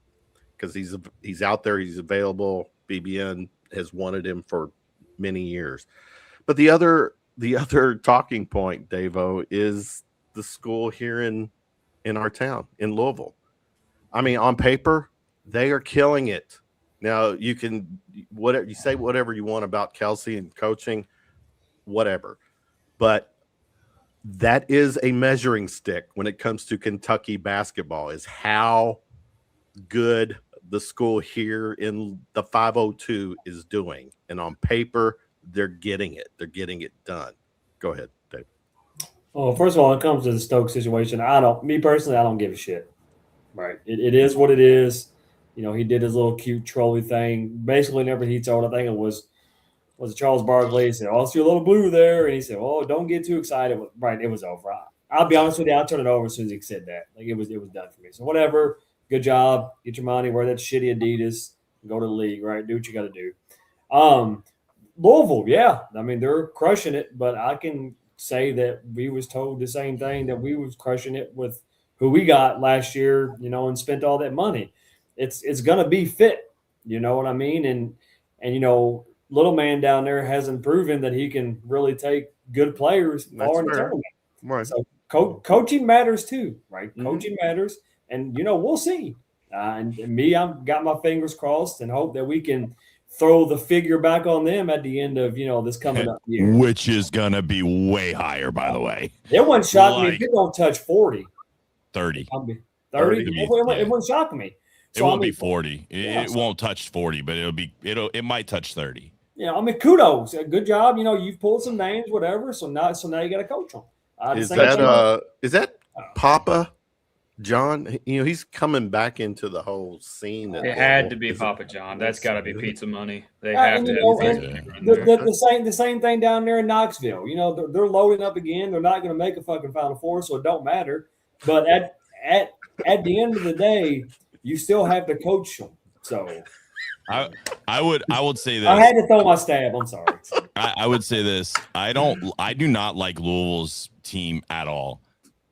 because he's out there, he's available. BBN has wanted him for many years, but the other talking point, Davo, is the school here in our town in Louisville. I mean, on paper, they are killing it. Now you can say whatever you want about Kelsey and coaching, whatever, but that is a measuring stick when it comes to Kentucky basketball, is how good the school here in the 502 is doing. And on paper, they're getting it. They're getting it done. Go ahead, Dave. Well, first of all, when it comes to the Stokes situation, I don't give a shit. Right. It is what it is. He did his little cute trolley thing. Basically, whenever he told, I think it was Charles Barkley, he said, "Oh, I see a little blue there." And he said, "Oh, don't get too excited." Right. It was over. I'll be honest with you. I'll turn it over as soon as he said that. Like, it was done for me. So whatever. Good job. Get your money. Wear that shitty Adidas. Go to the league, right? Do what you got to do. Louisville, yeah. I mean, they're crushing it, but I can say that we was told the same thing, that we was crushing it with who we got last year, and spent all that money. It's gonna be fit, you know what I mean? And little man down there hasn't proven that he can really take good players far in the tournament. Right. So coaching matters too, right? Mm-hmm. Coaching matters, and we'll see. And me, I've got my fingers crossed and hope that we can throw the figure back on them at the end of this coming up year, which is gonna be way higher, by the way. It wouldn't shock me if it don't touch 40. 30. 30. It wouldn't shock me. So, it won't be 40. It won't touch 40, but it might touch 30. Kudos. Good job. You've pulled some names, whatever. So now you got to coach them. Is that Papa John? He's coming back into the whole scene. It had to be Papa John. That's got to be pizza money. They have to. The same thing down there in Knoxville. They're loading up again. They're not going to make a fucking Final Four, so it don't matter. But at the end of the day, you still have to coach them. So I would say this. I had to throw my stab. I'm sorry. I would say this. I do not like Louisville's team at all.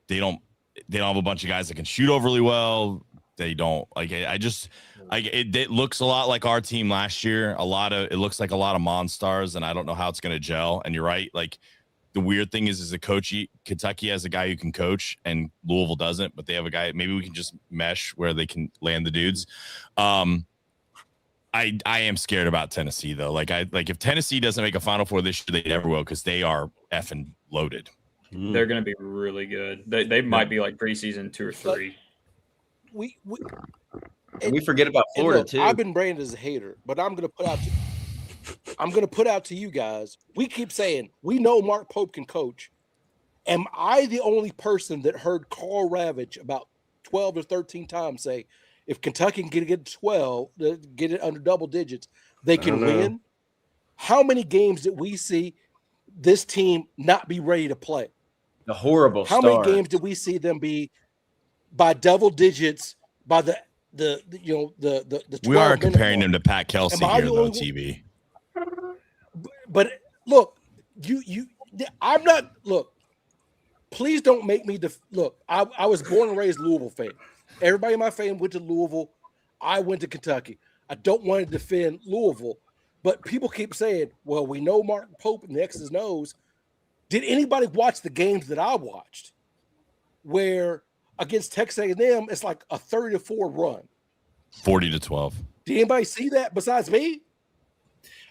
They don't have a bunch of guys that can shoot overly well. They don't it looks a lot like our team last year. It looks like a lot of monsters, and I don't know how it's going to gel. And you're right. Like, the weird thing is a coach, Kentucky has a guy who can coach and Louisville doesn't, but they have a guy. Maybe we can just mesh where they can land the dudes. I am scared about Tennessee though. Like if Tennessee doesn't make a Final Four this year, they never will, because they are effing loaded. They're going to be really good. They might be like preseason 2 or 3. We forget about Florida too. I've been branded as a hater, but I'm going to put out to you guys. We keep saying we know Mark Pope can coach. Am I the only person that heard Carl Ravage about 12 or 13 times say, if Kentucky can get to 12, get it under double digits, they can win? How many games did we see this team not be ready to play? The horrible How start. many games did we see them be by double digits by the 12 We are comparing them to Pat Kelsey here though, TV. But look, I'm not. Look, please don't make me. Look, I was born and raised Louisville fan. Everybody in my family went to Louisville. I went to Kentucky. I don't want to defend Louisville, but people keep saying, "Well, we know Mark Pope and the X's and O's." Did anybody watch the games that I watched, where against Texas A&M it's like a 30-4 run, 40-12? Did anybody see that besides me?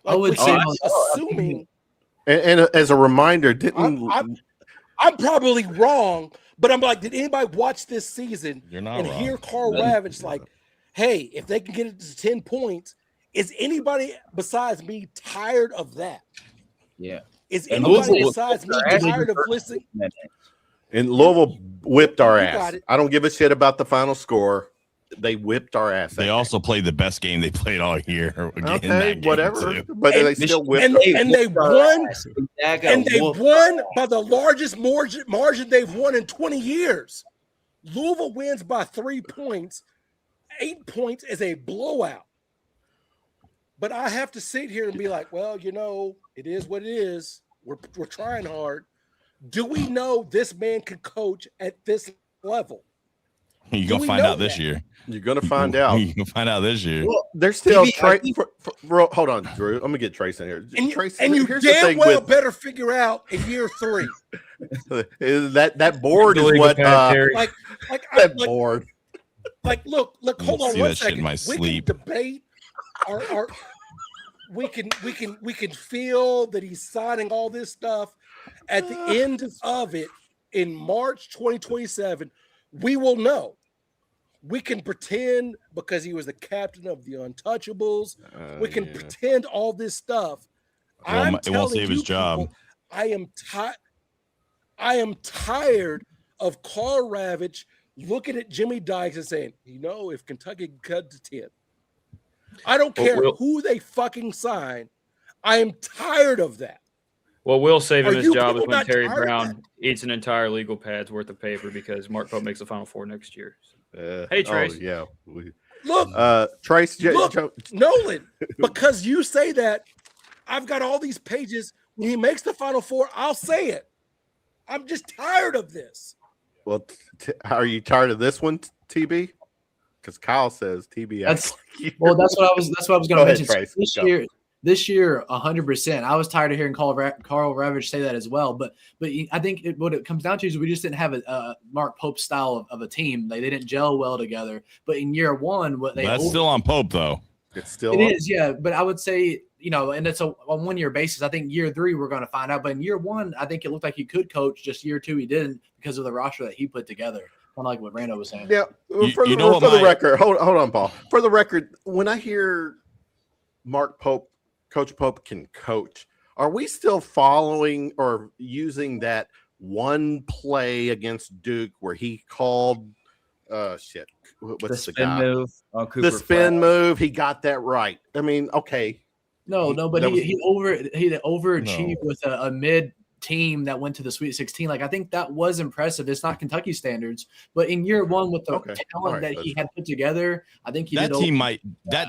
I would say, assuming. And as a reminder, I'm probably wrong, but I'm like, did anybody watch this season and wrong. hear Carl Ravage like, hey, if they can get it to 10 points, is anybody besides me tired of that? Yeah. Is anybody besides me tired of listening? And Louisville whipped our ass. I don't give a shit about the final score. They whipped our ass. They also played the best game they played all year. Okay, whatever. But they still whipped. And they won. And they won by the largest margin they've won in 20 years. Louisville wins by 3 points. 8 points is a blowout. But I have to sit here and be like, well, it is what it is. We're trying hard. Do we know this man can coach at this level? You're going to find out this year. You're going to find out. You're going to find out this year. Well, there's still hold on, Drew. I'm going to get Trace in here. And you damn well better figure out in year 3. that board is what board. Like, look, hold on one second. We can debate we can feel that he's signing all this stuff. At the end of it, in March 2027, we will know. We can pretend because he was the captain of the Untouchables. We can pretend all this stuff. It won't save his job. People, I am tired of Carl Ravage looking at Jimmy Dykes and saying, if Kentucky can cut to 10. I don't care who they fucking sign. I am tired of that. Well, we'll save him his job is when Terry Brown eats an entire legal pad's worth of paper because Mark Pope makes the Final Four next year. Hey, Trace. Oh, yeah. Look, Trace. Nolan, because you say that, I've got all these pages. When he makes the Final Four, I'll say it. I'm just tired of this. Well, are you tired of this one, TB? Because Kyle says TB. That's what I was going to mention. Trace, This year, 100%. I was tired of hearing Carl Ravage say that as well. But I think what it comes down to is we just didn't have a Mark Pope style of a team. They didn't gel well together. But in year one, that's still on Pope though. It is, yeah. But I would say, and it's on 1 year basis. I think year 3 we're going to find out. But in year 1, I think it looked like he could coach. Just year 2 he didn't because of the roster that he put together. Kind of like what Rando was saying. Yeah. For the record, hold on, Paul. For the record, when I hear Mark Pope, Coach Pope can coach, are we still following or using that one play against Duke where he called what's the spin guy? Move on Cooper the spin move? He got that right. I mean, okay. But he overachieved with a mid team that went to the Sweet 16. Like, I think that was impressive. It's not Kentucky standards, but in year 1 with the talent that he had put together, I think that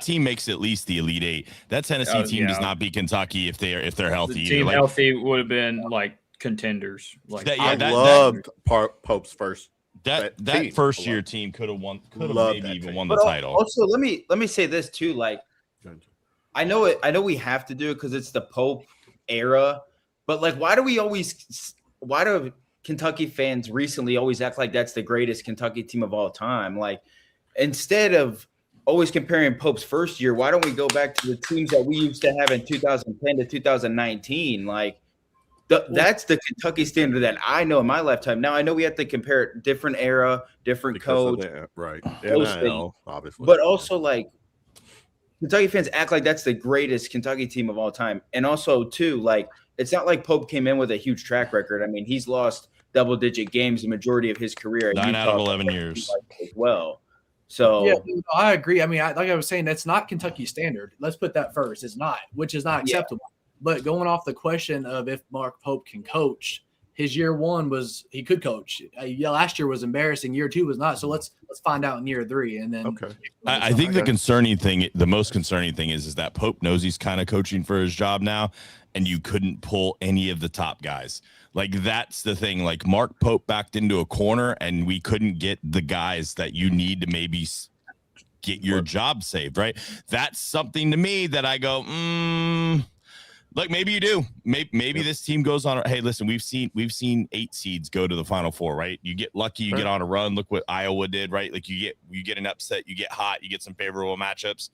team makes at least the Elite 8. That Tennessee team does not beat Kentucky if they're healthy. The team healthy would have been like contenders. Like I loved Pope's first. That first year team could have won. Could have maybe even won the title. Also, let me say this too. Like, I know we have to do it because it's the Pope era. But like, why do Kentucky fans recently always act like that's the greatest Kentucky team of all time? Like, instead of always comparing Pope's first year, why don't we go back to the teams that we used to have in 2010 to 2019? Like, that's the Kentucky standard that I know in my lifetime. Now I know we have to compare it different era, different coach, right? NIL, obviously, but also like Kentucky fans act like that's the greatest Kentucky team of all time, and also too like. It's not like Pope came in with a huge track record. I mean, he's lost double-digit games the majority of his career. 9 out of 11 years. As well. So yeah, I agree. I mean, like I was saying, that's not Kentucky standard. Let's put that first. It's not, which is not acceptable. But going off the question of if Mark Pope can coach, his year 1 was he could coach. Last year was embarrassing. Year 2 was not. So let's find out in year 3, and then. I think the most concerning thing is that Pope knows he's kind of coaching for his job now. And you couldn't pull any of the top guys. Like, that's the thing. Like, Mark Pope backed into a corner, and we couldn't get the guys that you need to maybe get your job saved, right? That's something to me that I go, like, maybe you do. Maybe this team goes on. Hey, listen, we've seen 8 seeds go to the Final Four, right? You get lucky, you get on a run. Look what Iowa did, right? Like, you get an upset, you get hot, you get some favorable matchups.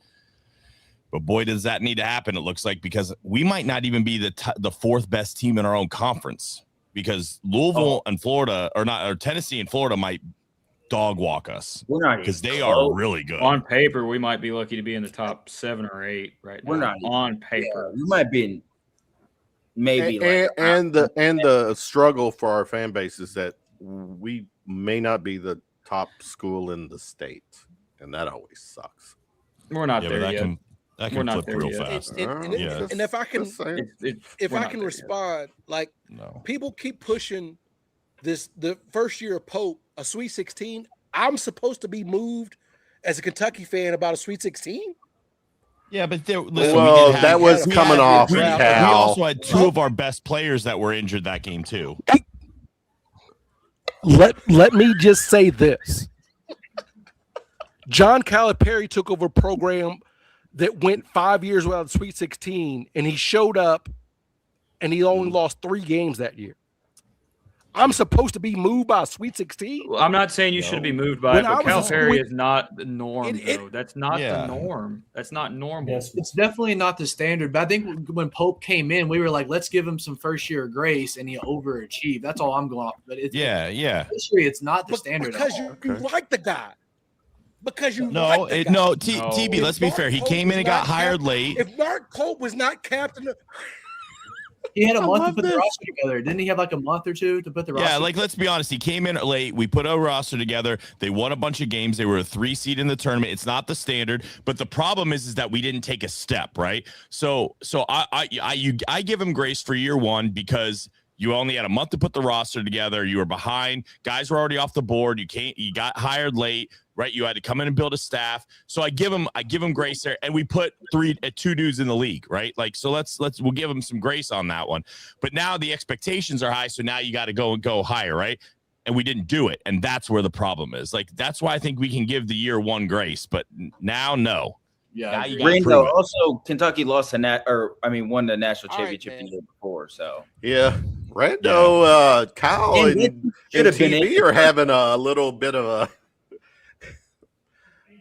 But boy, does that need to happen, it looks like, because we might not even be the 4th best team in our own conference, because Louisville and Florida or Tennessee and Florida might dog walk us because they are really good. On paper, we might be lucky to be in the top 7 or 8 right now. We're not on paper. We might be the struggle for our fan base is that we may not be the top school in the state, and that always sucks. We're not there yet. That can flip real fast. And if I can respond, like, people keep pushing the first year of Pope, a Sweet 16. I'm supposed to be moved as a Kentucky fan about a Sweet 16. Yeah, but that was coming off. We also had 2 of our best players that were injured that game too. Let me just say this: John Calipari took over a program that went 5 years without the Sweet 16, and he showed up, and he only lost 3 games that year. I'm supposed to be moved by a Sweet 16? Well, I'm not saying you should be moved by it, but Calipari is not the norm, though. That's not the norm. That's not normal. Yes, it's definitely not the standard, but I think when Pope came in, we were like, let's give him some first-year grace, and he overachieved. That's all I'm going off. But history, it's not the standard. Because you like the guy. Because you TB, let's be fair. He came in and got hired late. If Mark Pope was not captain, he had a month to put the roster together. Didn't he have like a month or 2 to put the roster together? Like, let's be honest. He came in late. We put a roster together. They won a bunch of games. They were a 3 seed in the tournament. It's not the standard, but the problem is that we didn't take a step, right? So I give him grace for year 1 because you only had a month to put the roster together. You were behind. Guys were already off the board. You got hired late. right? You had to come in and build a staff. So I give him grace there, and we put two dudes in the league, right? Like, so we'll give him some grace on that one. But now the expectations are high, so now you got to go higher, right? And we didn't do it, and that's where the problem is. Like, that's why I think we can give the year one grace, but now no. Yeah, now you Rando, also Kentucky won the national championship the year before. So yeah, Rando, Kyle, and TV are having a little bit of a.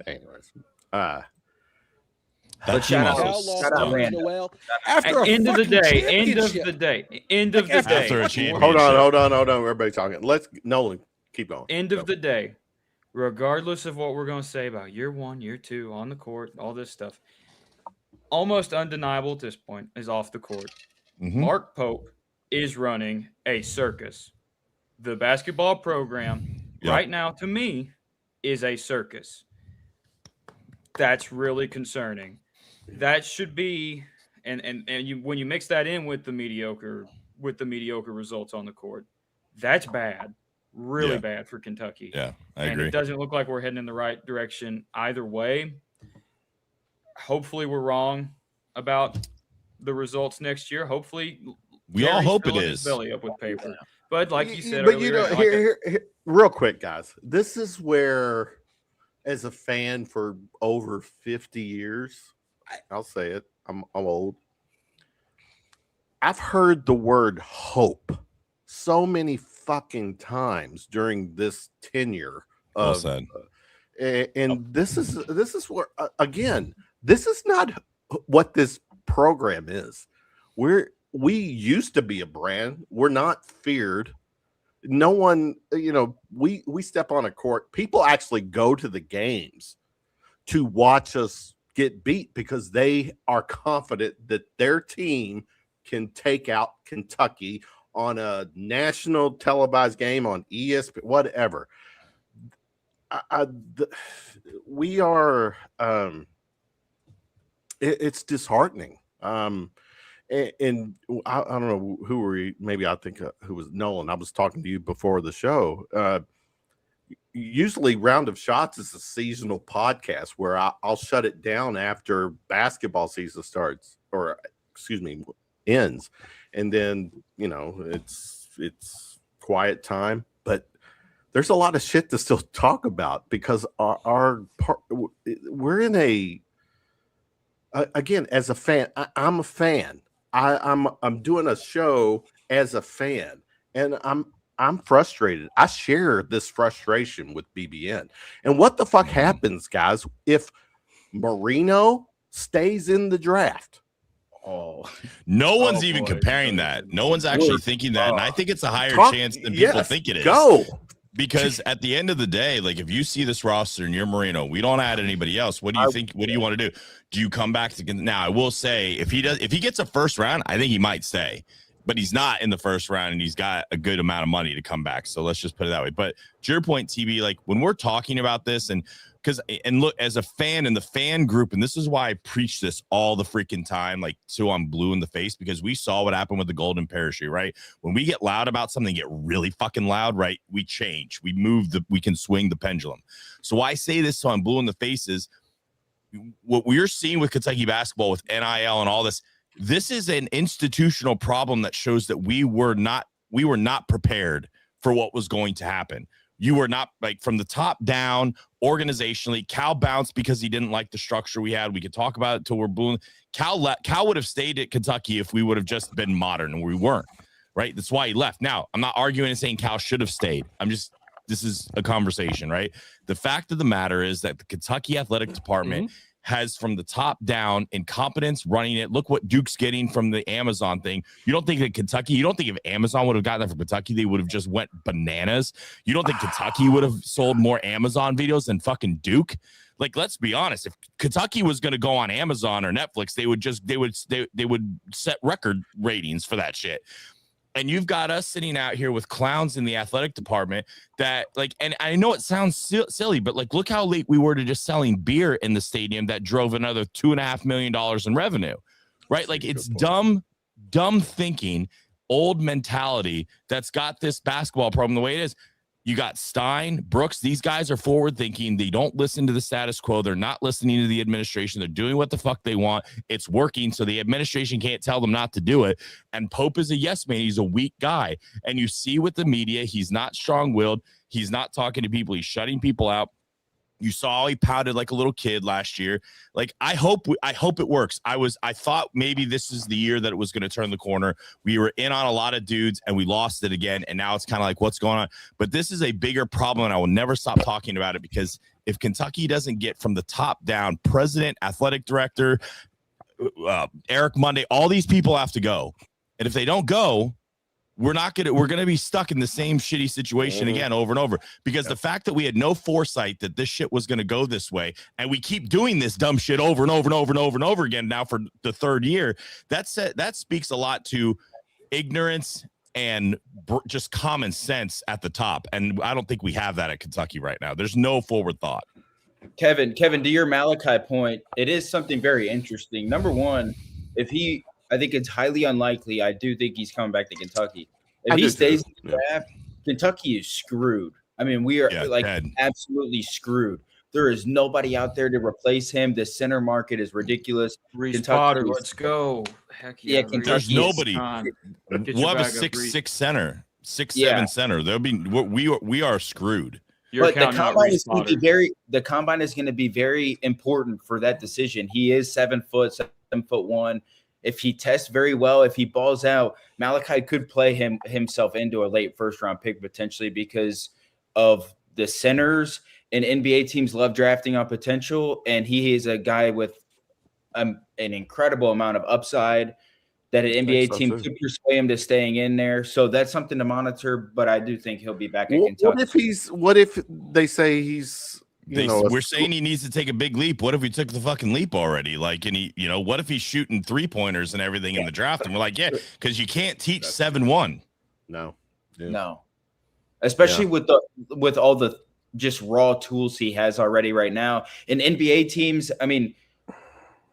Anyways, but shout out Rando. After end of the day. Hold on, everybody talking. Nolan, keep going. End of the day. Regardless of what we're going to say about year one, year two, on the court, all this stuff, almost undeniable at this point is off the court. Mm-hmm. Mark Pope is running a circus. The basketball program right now, to me, is a circus. That's really concerning. That should be, and when you mix that in with the mediocre results on the court, that's bad. Really bad for Kentucky. Yeah, I agree. It doesn't look like we're heading in the right direction either way. Hopefully we're wrong about the results next year. Hopefully we all hope it is. Belly up with paper. But like you said but earlier, here, real quick, guys, this is where, as a fan for over 50 years, I'll say it, I'm old. I've heard the word hope so many fucking times during this tenure of, and this is where again, this is not what this program is. We used to be a brand. We're not feared. No one, we step on a court. People actually go to the games to watch us get beat because they are confident that their team can take out Kentucky on a national televised game on ESPN, whatever. We are, it's disheartening. And I don't know who were you, maybe I think who was Nolan. I was talking to you before the show. Usually Round of Shots is a seasonal podcast where I'll shut it down after basketball season starts, or ends. And then, it's quiet time, but there's a lot of shit to still talk about because we're in again, as a fan, I'm a fan. I'm doing a show as a fan, and I'm frustrated. I share this frustration with BBN. And what the fuck happens, guys, if Marino stays in the draft? Oh, no one's even comparing that. No one's actually thinking that. And I think it's a higher chance than people think it is. Because at the end of the day, like, if you see this roster and you're Marino, we don't add anybody else. What do you think? What do you want to do? Do you come back to now? I will say if he gets a first round, I think he might stay, but he's not in the first round and he's got a good amount of money to come back. So let's just put it that way. But to your point, TB, like when we're talking about this and look, as a fan in the fan group, and this is why I preach this all the freaking time, like till I'm blue in the face, because we saw what happened with the golden parachute, right? When we get loud about something, get really fucking loud, right? We change, we can swing the pendulum. So why I say this till I'm blue in the face is what we're seeing with Kentucky basketball with NIL and all this. This is an institutional problem that shows that we were not prepared for what was going to happen. You were not, like, from the top down organizationally. Cal bounced because he didn't like the structure we had. We could talk about it till we're blue. Cal would have stayed at Kentucky if we would have just been modern, and we weren't, right? That's why he left. Now, I'm not arguing and saying Cal should have stayed. This is a conversation, right? The fact of the matter is that the Kentucky athletic department has, from the top down, incompetence running it. Look what Duke's getting from the Amazon thing. You don't think that Kentucky, you don't think if Amazon would have gotten that from Kentucky, they would have just went bananas? You don't think Kentucky would have sold more Amazon videos than fucking Duke? Like, let's be honest. If Kentucky was going to go on Amazon or Netflix, they would set record ratings for that shit. And you've got us sitting out here with clowns in the athletic department that, like, and I know it sounds silly, but like, look how late we were to just selling beer in the stadium that drove another $2.5 million in revenue, right? Like, it's dumb thinking, old mentality that's got this basketball problem the way it is. You got Stein, Brooks. These guys are forward thinking. They don't listen to the status quo. They're not listening to the administration. They're doing what the fuck they want. It's working. So the administration can't tell them not to do it. And Pope is a yes man. He's a weak guy. And you see with the media, he's not strong willed. He's not talking to people. He's shutting people out. You saw he pouted like a little kid last year. Like, I hope it works. I thought maybe this is the year that it was going to turn the corner. We were in on a lot of dudes and we lost it again. And now it's kind of like, what's going on? But this is a bigger problem. And I will never stop talking about it, because if Kentucky doesn't get from the top down, president, athletic director, Eric Monday, all these people have to go. And if they don't go, we're going to be stuck in the same shitty situation again over and over, because the fact that we had no foresight that this shit was going to go this way, and we keep doing this dumb shit over and over and over and over and over again now for the third year, that speaks a lot to ignorance and just common sense at the top. And I don't think we have that at Kentucky right now. There's no forward thought. Kevin, to your Malachi point, it is something very interesting. Number one, I think it's highly unlikely. I do think he's coming back to Kentucky. If he stays in the draft, Kentucky is screwed. I mean, we are absolutely screwed. There is nobody out there to replace him. The center market is ridiculous. Reese Potter, let's go. Heck yeah. There's nobody. We'll have a 6'6" center, 6'7" center. There'll be we are screwed. But the combine is going to be very important for that decision. He is 7 foot, 7'1". If he tests very well, if he balls out, Malachi could play himself into a late first-round pick potentially, because of the centers, and NBA teams love drafting on potential, and he is a guy with an incredible amount of upside that an NBA team could persuade him to staying in there. So that's something to monitor, but I do think he'll be back at Kentucky. What if they say he's we're saying he needs to take a big leap. What if he took the fucking leap already? Like, and he, what if he's shooting 3-pointers and everything in the draft? And we're like, because you can't teach 7-1. No. Especially with all the just raw tools he has already right now. In NBA teams, I mean,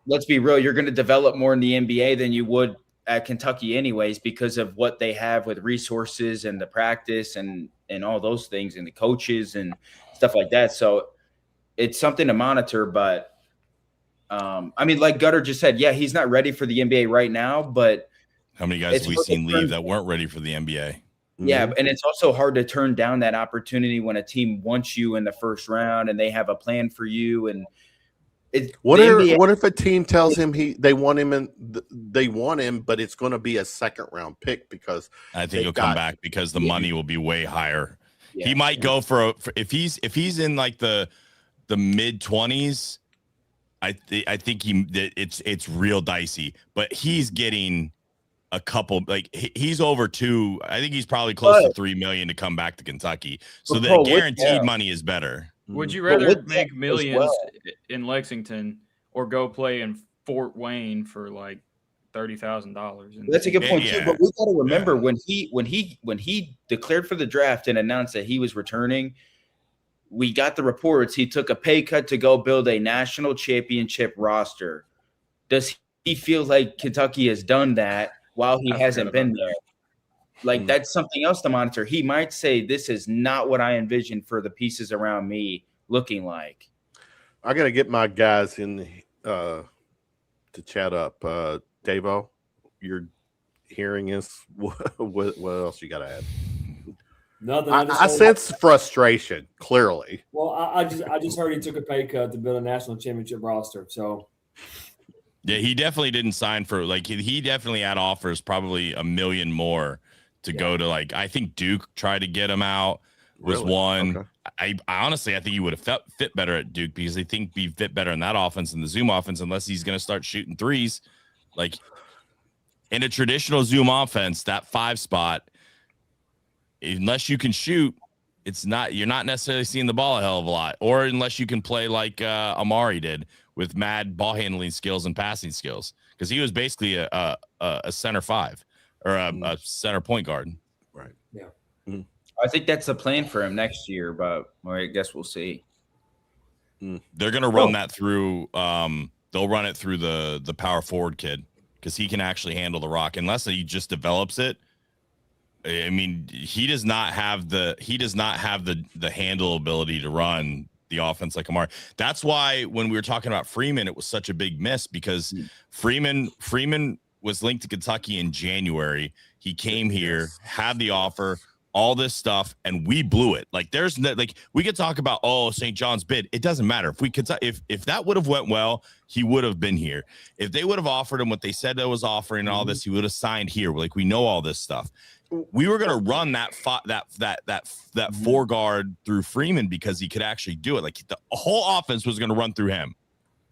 let's be real, you're going to develop more in the NBA than you would at Kentucky anyways, because of what they have with resources and the practice and all those things, and the coaches and stuff like that. So it's something to monitor, but I mean, like Gutter just said, he's not ready for the NBA right now, but how many guys have we seen leave that weren't ready for the NBA? Yeah, and it's also hard to turn down that opportunity when a team wants you in the first round and they have a plan for you. And what if a team tells him they want him, but it's going to be a second-round pick because I think he'll come back because the money will be way higher. Yeah. He might go for if he's in like the mid-20s. I think it's real dicey, but he's getting a couple, like he's over 2. I think he's probably close to $3 million to come back to Kentucky. So the guaranteed money is better. Would you rather make millions in Lexington or go play in Fort Wayne for like $30,000? That's a good point too. But we got to remember when he declared for the draft and announced that he was returning, we got the reports he took a pay cut to go build a national championship roster. Does he feel like Kentucky has done that while he hasn't been there? Like, that's something else to monitor. He might say, this is not what I envisioned for the pieces around me looking like. I got to get my guys in to chat up. Davo, your hearing is what else you got to add? Nothing. I sense frustration, clearly. Well, I just heard he took a pay cut to build a national championship roster. So, yeah, he definitely didn't sign for, like, he definitely had offers, probably $1 million more to go to, like, I think Duke tried to get him out, was one. Okay. I honestly, I think he would have fit better at Duke, because I think he fit better in that offense than the Zoom offense, unless he's going to start shooting threes. Like, in a traditional Zoom offense, that 5 spot, unless you can shoot, you're not necessarily seeing the ball a hell of a lot, or unless you can play like Amari did with mad ball handling skills and passing skills, because he was basically a center 5 or a center point guard. Right. Yeah. Mm-hmm. I think that's the plan for him next year, but I guess we'll see. They're going to run that through. They'll run it through the power forward kid, because he can actually handle the rock, unless he just develops it. I mean, he does not have the handle ability to run the offense like Amari. That's why when we were talking about Freeman, it was such a big miss because Freeman was linked to Kentucky in January. He came here, had the offer, all this stuff, and we blew it. Like there's no, like we could talk about St. John's bid. It doesn't matter if we could if that would have went well, he would have been here. If they would have offered him what they said they was offering and all this, he would have signed here. Like we know all this stuff. We were going to run that four guard through Freeman because he could actually do it. Like the whole offense was going to run through him,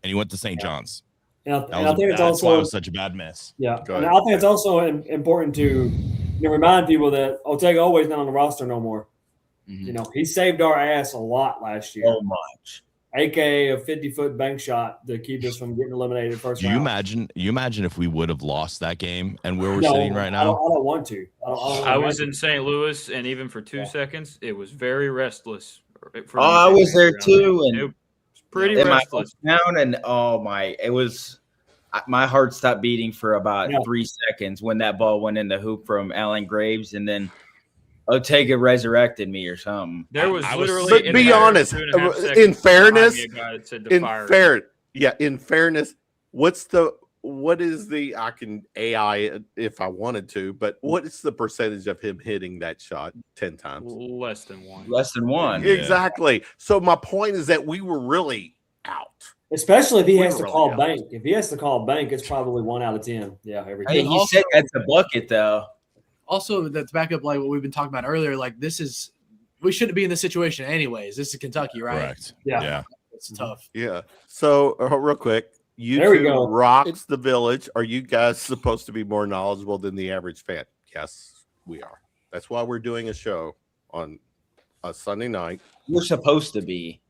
and he went to St. John's. I think it's also why it was such a bad miss. Yeah, and I think it's also important to remind people that Ortega always not on the roster no more. Mm-hmm. He saved our ass a lot last year. So much. AKA a 50-foot bank shot to keep us from getting eliminated first round. You imagine if we would have lost that game and where we're sitting right now? I don't want to. I was in St. Louis, and even for 2 seconds, it was very restless. I was there too, and it was pretty restless. My heart stopped beating for about 3 seconds when that ball went in the hoop from Alan Graves, and then Ortega resurrected me or something. There was literally. But be honest. In fairness, in fairness, what is the I can AI if I wanted to, but what is the percentage of him hitting that shot 10 times? Less than one. Less than one. Exactly. So my point is that we were really out. Especially if he has to call bank. If he has to call bank, it's probably 1 out of 10. Yeah, every time. He said that's a bucket though. Also, that's back up like what we've been talking about earlier. Like we shouldn't be in this situation anyways. This is Kentucky, right? Correct. Yeah. It's tough. Yeah. So real quick, YouTube rocks the village. Are you guys supposed to be more knowledgeable than the average fan? Yes, we are. That's why we're doing a show on a Sunday night. We're supposed to be.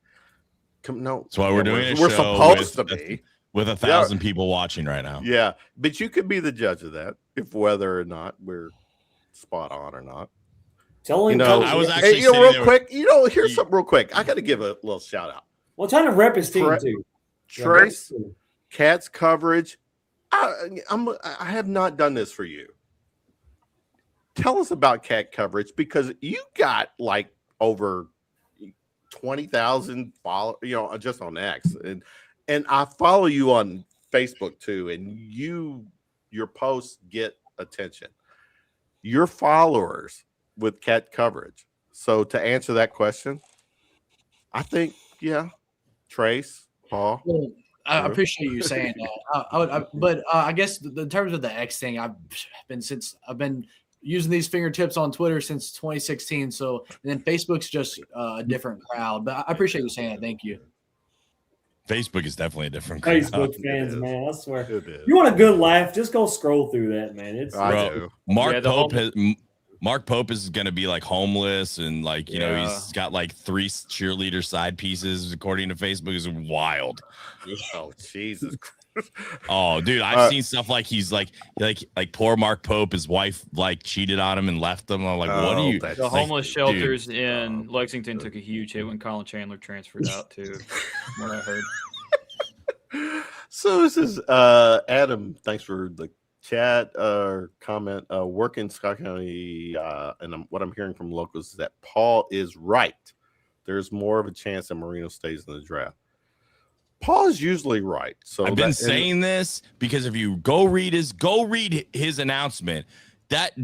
No, that's why we're doing a show. We're supposed to be with 1,000 people watching right now. Yeah, but you could be the judge of that, if whether or not we're spot on or not. I was actually real quick. Here's something real quick. I got to give a little shout out. Well, trying to rep his team too. Trace, Cats coverage. I have not done this for you. Tell us about Cat coverage because you got like over 20,000 followers, just on X, and I follow you on Facebook too, and your posts get attention. Your followers with Cat coverage. So to answer that question, I think Trace, Paul. Well, I appreciate you saying that. But I guess in terms of the X thing, I've been using these fingertips on Twitter since 2016. So and then Facebook's just a different crowd. But I appreciate you saying that. Thank you. Facebook is definitely a different crowd. Facebook fans, man. I swear. You want a good laugh? Just go scroll through that, man. Mark Pope is going to be like homeless and like, he's got like 3 cheerleader side pieces according to Facebook. Is wild. Oh, Jesus Christ. Oh, dude, I've seen stuff like he's like poor Mark Pope, his wife like cheated on him and left him. I'm like, what are you? The homeless shelters in Lexington took a huge hit when Colin Chandler transferred out too. What I heard. So this is Adam. Thanks for the chat or comment. Work in Scott County, and what I'm hearing from locals is that Paul is right. There's more of a chance that Marino stays in the draft. Paul's usually right. So I've been saying this because if you go read his announcement, that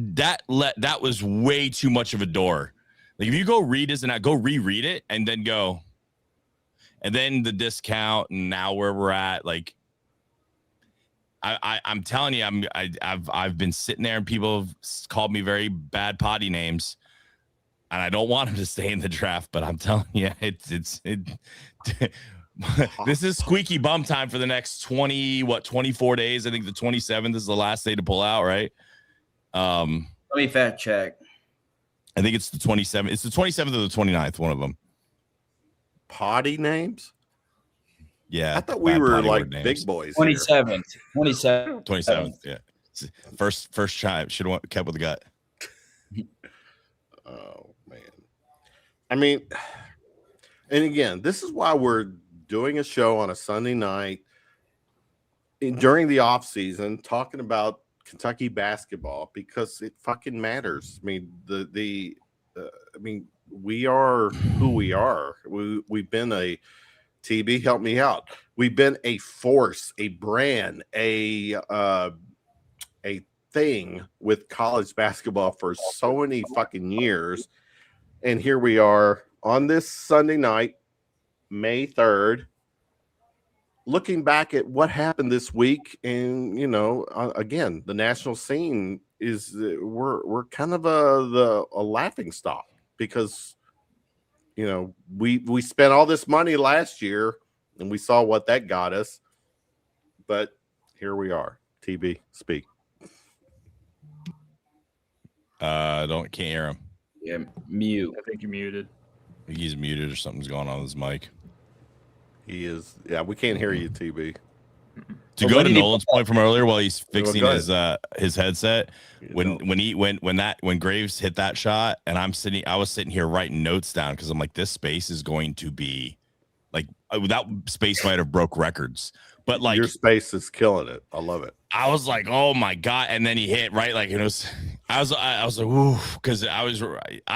was way too much of a door. Like if you go read his and go reread it and then go, and then the discount and now where we're at, like I'm telling you, I've been sitting there and people have called me very bad potty names, and I don't want him to stay in the draft, but I'm telling you, it's this is squeaky bum time for the next 24 days. I think the 27th is the last day to pull out, right? Let me fact check. I think it's the 27th. It's the 27th or the 29th, one of them. Potty names? Yeah. I thought we were like big boys. 27th. Yeah. First time. Should have kept with the gut. Oh, man. I mean, and again, this is why we're doing a show on a Sunday night during the off season, talking about Kentucky basketball because it fucking matters. I mean, we are who we are. We've been a TB. Help me out. We've been a force, a brand, a thing with college basketball for so many fucking years, and here we are on this Sunday night, May 3rd. Looking back at what happened this week, and again, the national scene is we're kind of a laughing stock because we spent all this money last year and we saw what that got us, but here we are. TB, speak. Can't hear him. Yeah, mute. I think you muted. I think he's muted or something's going on with his mic. He is. Yeah, we can't hear you, TB. To go to Nolan's point from earlier, while he's fixing Well, his headset, when Graves hit that shot, and I was sitting here writing notes down because I'm like, this space is going to be like that space might have broke records, but like your space is killing it. I love it. I was like, oh my god! And then he hit right, like it was. I was like, ooh, because I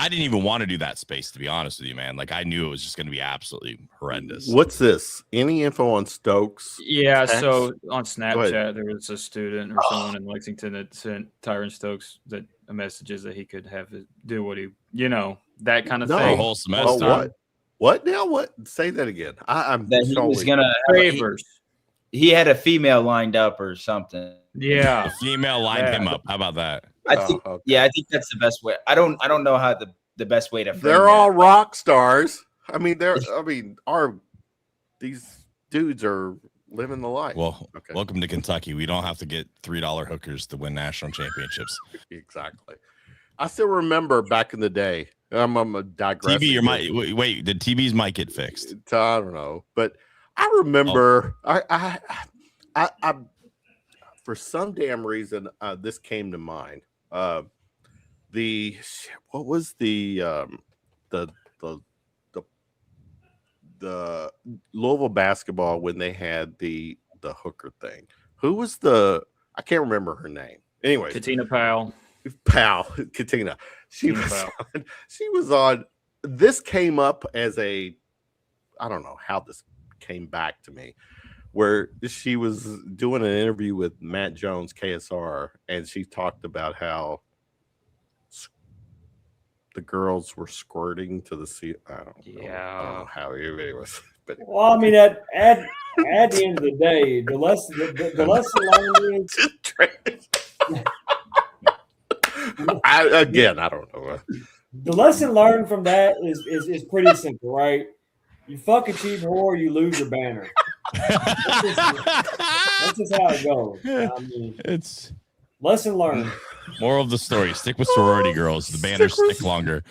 didn't even want to do that space, to be honest with you, man. Like I knew it was just going to be absolutely horrendous. What's this? Any info on Stokes? Yeah, text? So on Snapchat, there was a student or someone in Lexington that sent Tyran Stokes a messages that he could have do what he, that kind of No. thing. The whole semester. Oh, what now? What? Say that again. I'm That he was gonna Favors. he had a female lined up or something. Yeah. The female lined him up. How about that? I think, okay. yeah, I think that's the best way. I don't know how the best way to. frame They're that. all rock stars. These dudes are living the life. Well, Okay. welcome to Kentucky. We don't have to get $3 hookers to win national championships. Exactly. I still remember back in the day. I'm digressing. TB, your mic. Wait, did TB's mic get fixed? I don't know, but I remember. I for some damn reason, this came to mind. What was the Louisville basketball when they had the hooker thing? Who was I can't remember her name. Anyway, Katina Powell. Katina. She was on. This came up as I don't know how this came back to me, where she was doing an interview with Matt Jones, KSR, and she talked about how the girls were squirting to the sea. I don't know how it was. But well, I mean, at the end of the day, the lesson learned is I don't know. the lesson learned from that is pretty simple, right? You fuck a cheap whore, you lose your banner. That's just how it goes. I mean, It's lesson learned. moral of the story: stick with sorority girls. The banners stick longer.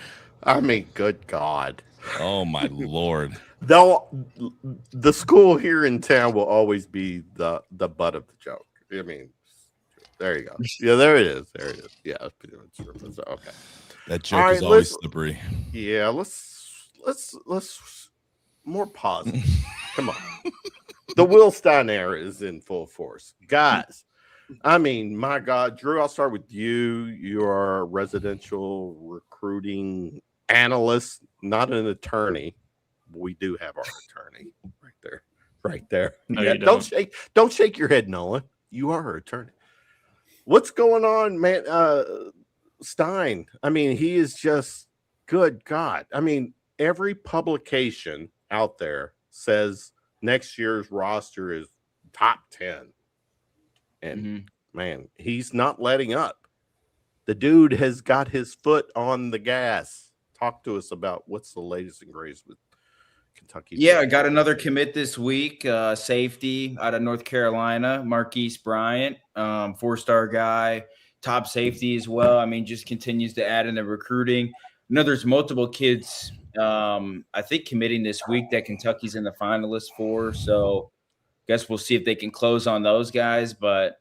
I mean, good God. Oh my lord! The school here in town will always be the butt of the joke. I mean, there you go. Yeah, there it is. Yeah, it's okay. That joke is always slippery. Yeah, let's more positive. Come on. The Will Stein era is in full force. Guys, I mean, my God, Drew, I'll start with you. You are a residential recruiting analyst, not an attorney. We do have our attorney right there. No, yeah, you don't shake your head, Nolan. You are her attorney. What's going on, man? Stein. I mean, he is just good God. I mean, every publication out there says next year's roster is top 10. And man, he's not letting up. The dude has got his foot on the gas. Talk to us about what's the latest and greatest with Kentucky. Yeah, I got another commit this week. Safety out of North Carolina, Marquise Bryant, 4-star guy, top safety as well. I mean, just continues to add in the recruiting. I know there's multiple kids, I think, committing this week that Kentucky's in the finalists for. So I guess we'll see if they can close on those guys. But,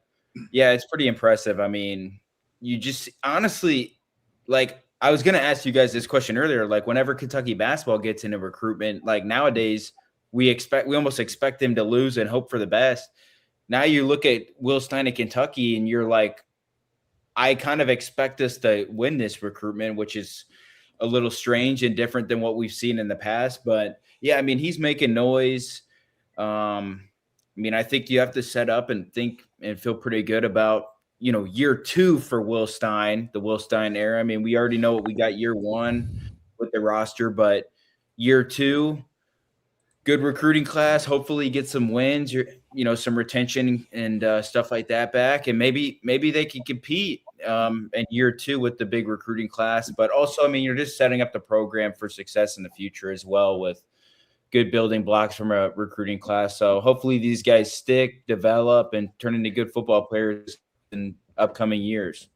yeah, it's pretty impressive. I mean, you just honestly, like, I was going to ask you guys this question earlier. Like, whenever Kentucky basketball gets into recruitment, like nowadays, we almost expect them to lose and hope for the best. Now you look at Will Stein at Kentucky and you're like, I kind of expect us to win this recruitment, which is a little strange and different than what we've seen in the past. But yeah, I mean, he's making noise. I mean, I think you have to set up and think and feel pretty good about, year 2 for Will Stein, the Will Stein era. I mean, we already know what we got year 1 with the roster, but year 2, good recruiting class. Hopefully get some wins, some retention and stuff like that back. And maybe they can compete in year 2 with the big recruiting class. But also, I mean, you're just setting up the program for success in the future as well with good building blocks from a recruiting class. So hopefully these guys stick, develop, and turn into good football players in upcoming years.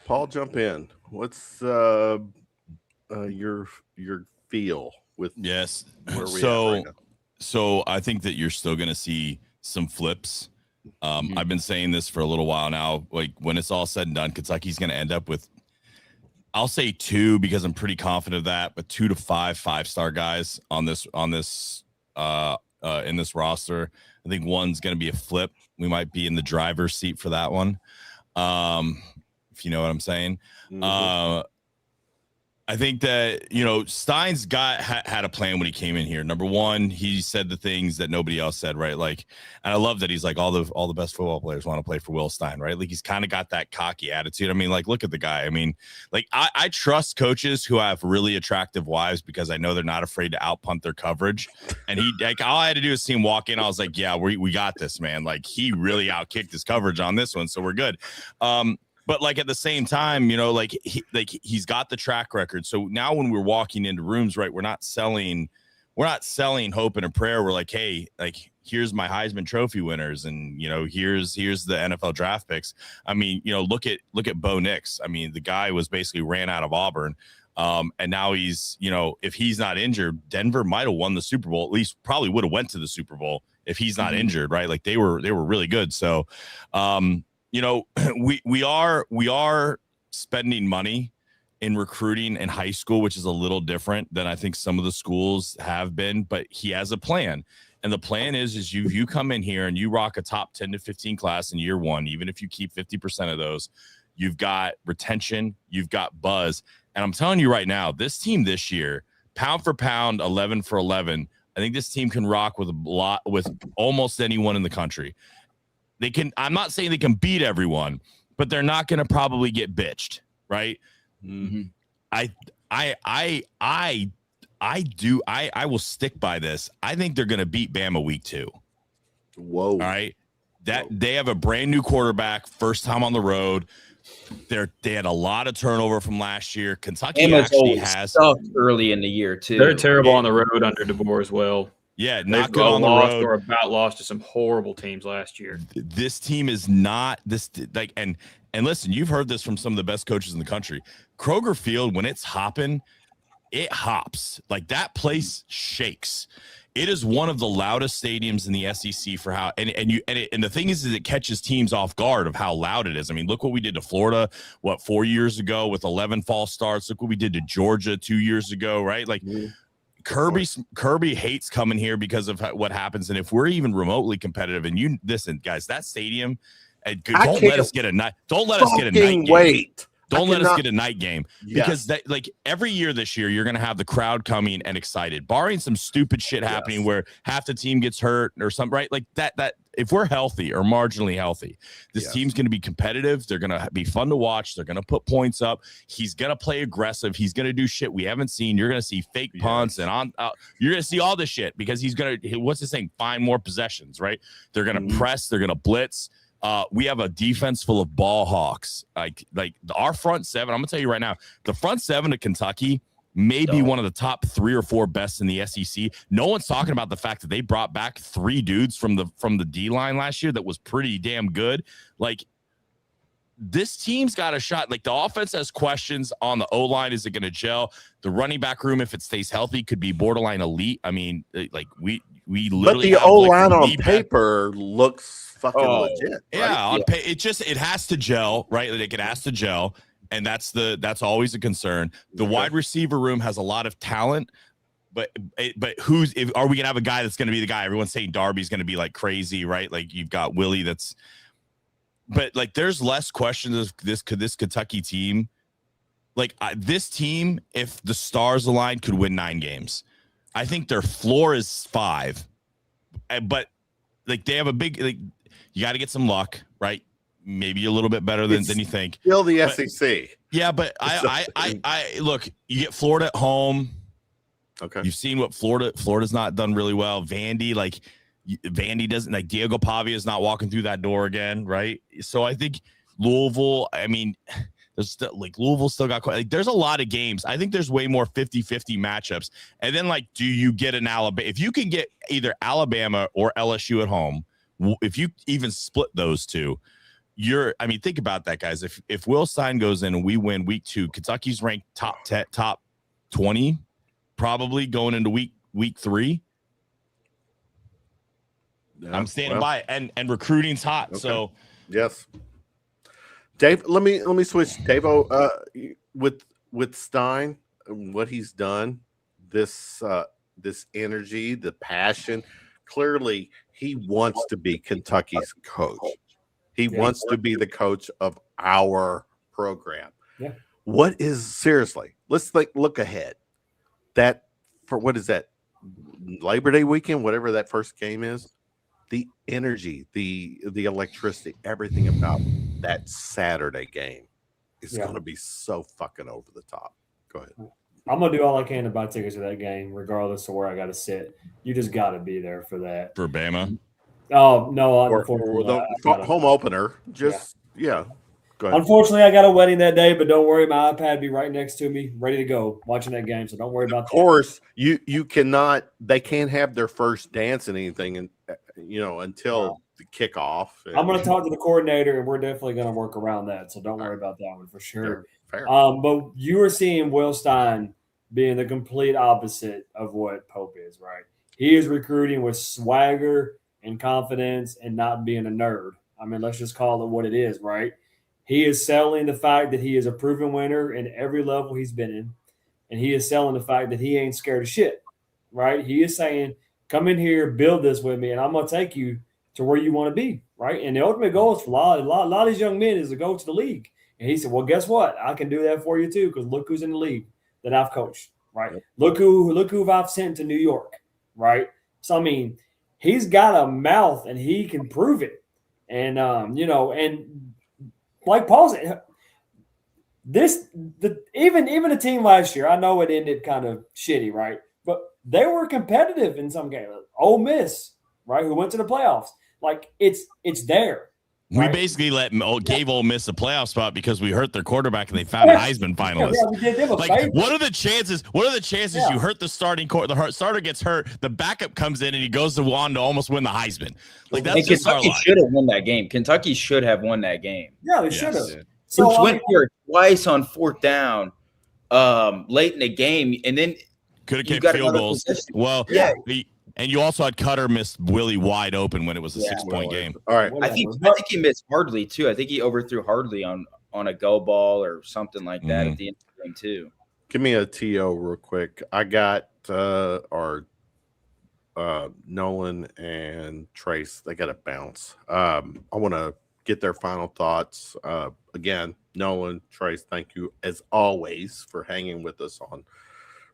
Paul, jump in. What's your feel with yes? Where we at right now? So I think that you're still going to see some flips. I've been saying this for a little while now. Like when it's all said and done, Kentucky's going to end up with, I'll say 2 because I'm pretty confident of that, but 2 to 5 5-star guys in this roster. I think one's going to be a flip. We might be in the driver's seat for that one. If you know what I'm saying. I think that, Stein's had a plan when he came in here. Number one, he said the things that nobody else said, right? Like, and I love that he's like, all the best football players want to play for Will Stein, right? Like, he's kind of got that cocky attitude. I mean, like, look at the guy. I mean, like, I trust coaches who have really attractive wives because I know they're not afraid to outpunt their coverage. And he, like, all I had to do is see him walk in. I was like, yeah, we got this, man. Like, he really outkicked his coverage on this one, so we're good. But like at the same time, he's got the track record. So now when we're walking into rooms, right, we're not selling hope and a prayer. We're like, hey, like here's my Heisman Trophy winners, and here's the NFL draft picks. I mean, look at Bo Nix. I mean, the guy was basically ran out of Auburn, and now he's if he's not injured, Denver might have won the Super Bowl. At least probably would have went to the Super Bowl if he's not injured, right? Like they were really good. So. We are spending money in recruiting in high school, which is a little different than I think some of the schools have been, but he has a plan. And the plan is you come in here and you rock a top 10 to 15 class in year 1, even if you keep 50% of those, you've got retention, you've got buzz. And I'm telling you right now, this team this year, pound for pound, 11 for 11, I think this team can rock with almost anyone in the country. They can. I'm not saying they can beat everyone, but they're not going to probably get bitched, right? Mm-hmm. I will stick by this. I think they're going to beat Bama week 2. Whoa! All right, they have a brand new quarterback, first time on the road. They had a lot of turnover from last year. Kentucky actually has early in the year too. They're terrible on the road under DeBoer as well. Yeah, not good on the road. Or about lost to some horrible teams last year. This team is not this like and listen, you've heard this from some of the best coaches in the country. Kroger Field, when it's hopping, it hops. Like that place shakes. It is one of the loudest stadiums in the SEC for how and the thing is it catches teams off guard of how loud it is. I mean, look what we did to Florida 4 years ago with 11 false starts. Look what we did to Georgia 2 years ago, right? Like Kirby hates coming here because of what happens. And if we're even remotely competitive, and listen, guys, that stadium, don't let us get a night game. Don't let us get a night game because that, like every year this year, you're going to have the crowd coming and excited, barring some stupid shit happening where half the team gets hurt or something, right? Like that if we're healthy or marginally healthy, this team's going to be competitive. They're going to be fun to watch. They're going to put points up. He's going to play aggressive. He's going to do shit we haven't seen. You're going to see fake punts and you're going to see all this shit because he's going to, what's his thing? Find more possessions, right? They're going to press. They're going to blitz. We have a defense full of ball hawks. Like our front seven, I'm going to tell you right now, the front seven of Kentucky may be one of the top 3 or 4 best in the SEC. No one's talking about the fact that they brought back 3 dudes from the D line last year that was pretty damn good. Like this team's got a shot. Like the offense has questions on the O line. Is it going to gel? The running back room, if it stays healthy, could be borderline elite. I mean, like we literally. But the O line on paper looks fucking legit. Right? Yeah, it has to gel, right? Like it has to gel. And that's always a concern. The wide receiver room has a lot of talent, but are we gonna have a guy that's gonna be the guy? Everyone's saying Darby's gonna be like crazy, right? Like you've got Willie. but like there's less questions of this Kentucky team. Like this team, if the stars aligned, could win 9 games. I think their floor is 5, but like they have a big, like you got to get some luck, right? Maybe a little bit better than you think. Still the SEC. Yeah, but I look, you get Florida at home. Okay. You've seen what Florida's not done really well. Vandy doesn't, like Diego Pavia is not walking through that door again, right? So I think Louisville, I mean, there's still, like Louisville still got quite, like there's a lot of games. I think there's way more 50-50 matchups. And then like, do you get an Alabama? If you can get either Alabama or LSU at home, if you even split those two, I mean, think about that, guys. If Will Stein goes in and we win week 2, Kentucky's ranked top 10, top 20, probably going into week 3. Yeah, I'm standing by it. And recruiting's hot. Okay. So yes. Dave, let me switch. Dave, with Stein, what he's done, this energy, the passion, clearly he wants to be Kentucky's coach. He wants to be the coach of our program. Yeah. What is, seriously, let's look ahead. That, for what is that, Labor Day weekend, whatever that first game is, the energy, the electricity, everything about that Saturday game is going to be so fucking over the top. Go ahead. I'm going to do all I can to buy tickets to that game, regardless of where I got to sit. You just got to be there for that. For Bama? Oh, no. Or the home opener. Just, yeah. Go ahead. Unfortunately, I got a wedding that day, but don't worry. My iPad be right next to me, ready to go, watching that game. So don't worry about that. Of course, you cannot – they can't have their first dance and anything until the kickoff. I'm going to talk to the coordinator, and we're definitely going to work around that. So don't worry about that one for sure. Fair. But you are seeing Will Stein being the complete opposite of what Pope is, right? He is recruiting with swagger and confidence and not being a nerd. I mean, let's just call it what it is, right? He is selling the fact that he is a proven winner in every level he's been in. And he is selling the fact that he ain't scared of shit, right? He is saying, come in here, build this with me, and I'm going to take you to where you want to be, right? And the ultimate goal is for a lot of these young men is to go to the league. And he said, well, guess what? I can do that for you too, because look who's in the league that I've coached, right? Yep. Look who I've sent to New York, right? So, I mean, he's got a mouth and he can prove it. And, and like Paul said, even a team last year, I know it ended kind of shitty, right? But they were competitive in some games. Ole Miss, right, who went to the playoffs. Like, it's there. Right? We basically gave Ole Miss a playoff spot because we hurt their quarterback and they found a Heisman finalist. Yeah, we did them a favor. What are the chances you hurt the starting the starter gets hurt, the backup comes in and he goes on to almost win the Heisman? Like, that's just Kentucky should have won that game. Kentucky should have won that game. Yeah, they should have. So went here twice on 4th down late in the game, and then could have kept field goals. Position. Well, yeah. And you also had Cutter miss Willie wide open when it was a 6-point game. All right. I think he missed Hardley too. I think he overthrew Hardley on a go ball or something like that at the end of the game too. Give me a TO real quick. I got Nolan and Trace. They got to bounce. I want to get their final thoughts. Again, Nolan, Trace, thank you as always for hanging with us on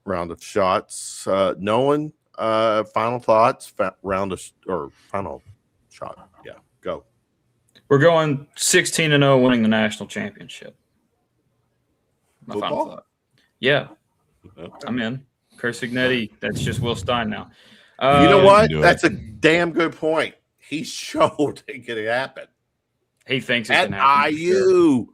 Round of Shots. Nolan, final thoughts, final shot. Yeah, go. We're going 16-0, winning the national championship. My Football? Final thought. Yeah, Okay. I'm in. Chris Ignetti, that's just Will Stein now. You know what? That's a damn good point. He showed it could happen. He thinks it At can happen. IU.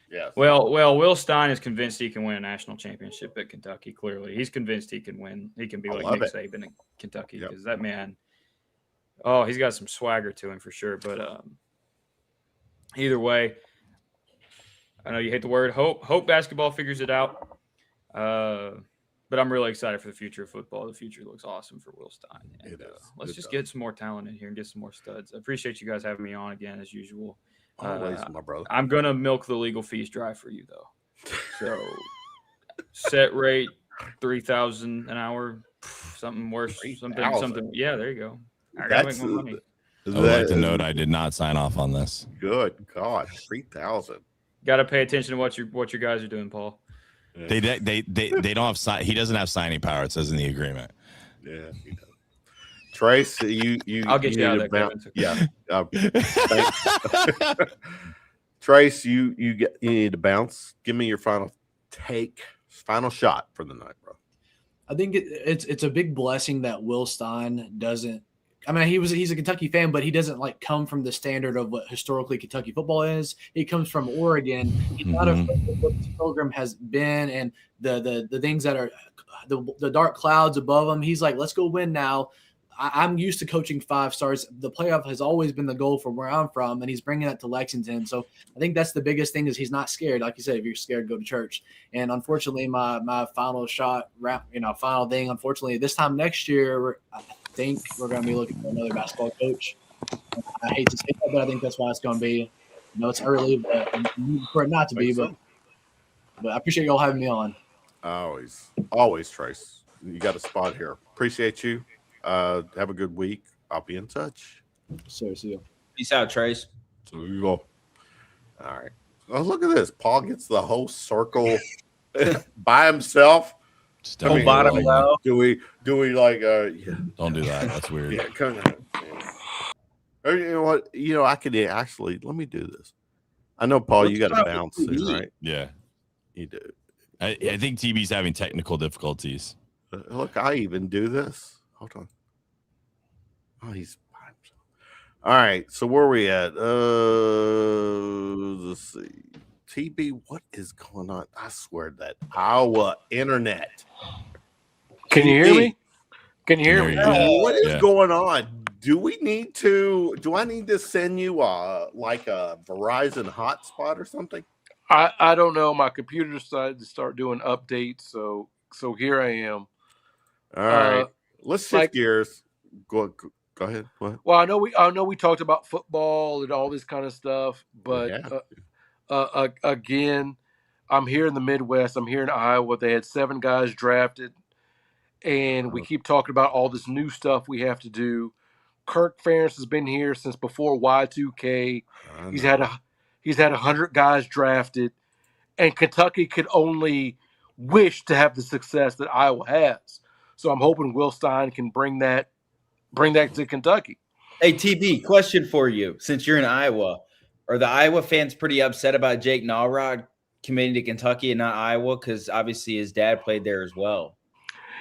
Yes. Well, Will Stein is convinced he can win a national championship at Kentucky. Clearly, he's convinced he can win. He can be like Nick Saban in Kentucky because that man. Oh, he's got some swagger to him for sure. But either way, I know you hate the word hope. Hope basketball figures it out. But I'm really excited for the future of football. The future looks awesome for Will Stein. And, let's just get some more talent in here and get some more studs. I appreciate you guys having me on again as usual. Always, my brother. I'm gonna milk the legal fees dry for you though. So set rate $3,000 an hour, something worse, something. Yeah, there you go. I gotta make more money. I would like to note I did not sign off on this. Good God, 3,000. Got to pay attention to what you guys are doing, Paul. Yeah. They don't have he doesn't have signing power. It says in the agreement. Yeah, he does. Trace, I'll get you out of there. Yeah. Trace, you need to bounce. Give me your final shot for the night, bro. I think it's a big blessing that Will Stein doesn't. I mean, he's a Kentucky fan, but he doesn't like come from the standard of what historically Kentucky football is. He comes from Oregon. He's not afraid of what this program has been and the things that are the dark clouds above him. He's like, let's go win now. I'm used to coaching 5 stars. The playoff has always been the goal for where I'm from, and he's bringing that to Lexington. So I think that's the biggest thing is he's not scared. Like you said, if you're scared, go to church. And unfortunately, my final shot, final thing, unfortunately, this time next year, I think we're going to be looking for another basketball coach. I hate to say that, but I think that's why it's going to be. It's early, but for it not to be. But I appreciate y'all having me on. Always, Trace. You got a spot here. Appreciate you. Have a good week. I'll be in touch. So see you. Peace out, Trace. So you go. All right. Oh, look at this. Paul gets the whole circle by himself. Bottom low. Do we like yeah. Don't do that. That's weird. Yeah, come on. Or, you know what? I could actually let me do this. I know, Paul, you got to bounce soon, right? Yeah. You do. I think TB's having technical difficulties. Look, I even do this. Hold on. Oh, he's by himself. All right. So where are we at? Let's see. TB, what is going on? I swear that Iowa internet. Can you hear me? Can you hear me? What is going on? Do I need to send you a Verizon hotspot or something? I don't know. My computer decided to start doing updates, so here I am. All right. Let's shift gears. Go ahead. What? Well, I know we talked about football and all this kind of stuff, but again, I'm here in the Midwest. I'm here in Iowa. They had 7 guys drafted, and we keep talking about all this new stuff we have to do. Kirk Ferentz has been here since before Y2K. He's had 100 guys drafted, and Kentucky could only wish to have the success that Iowa has. So I'm hoping Will Stein can bring that to Kentucky. Hey, TB, question for you. Since you're in Iowa, are the Iowa fans pretty upset about Jake Nalrod committing to Kentucky and not Iowa? Because obviously his dad played there as well.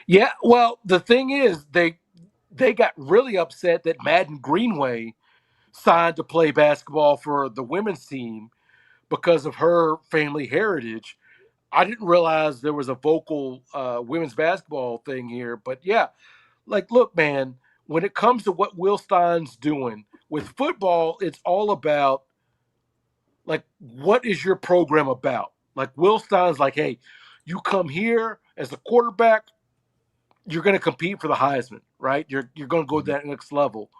Yeah, well, the thing is they got really upset that Madden Greenway signed to play basketball for the women's team because of her family heritage. I didn't realize there was a vocal women's basketball thing here. But, yeah, look, man, when it comes to what Will Stein's doing with football, it's all about, what is your program about? Will Stein's like, hey, you come here as a quarterback, you're going to compete for the Heisman, right? You're going to go to that next level.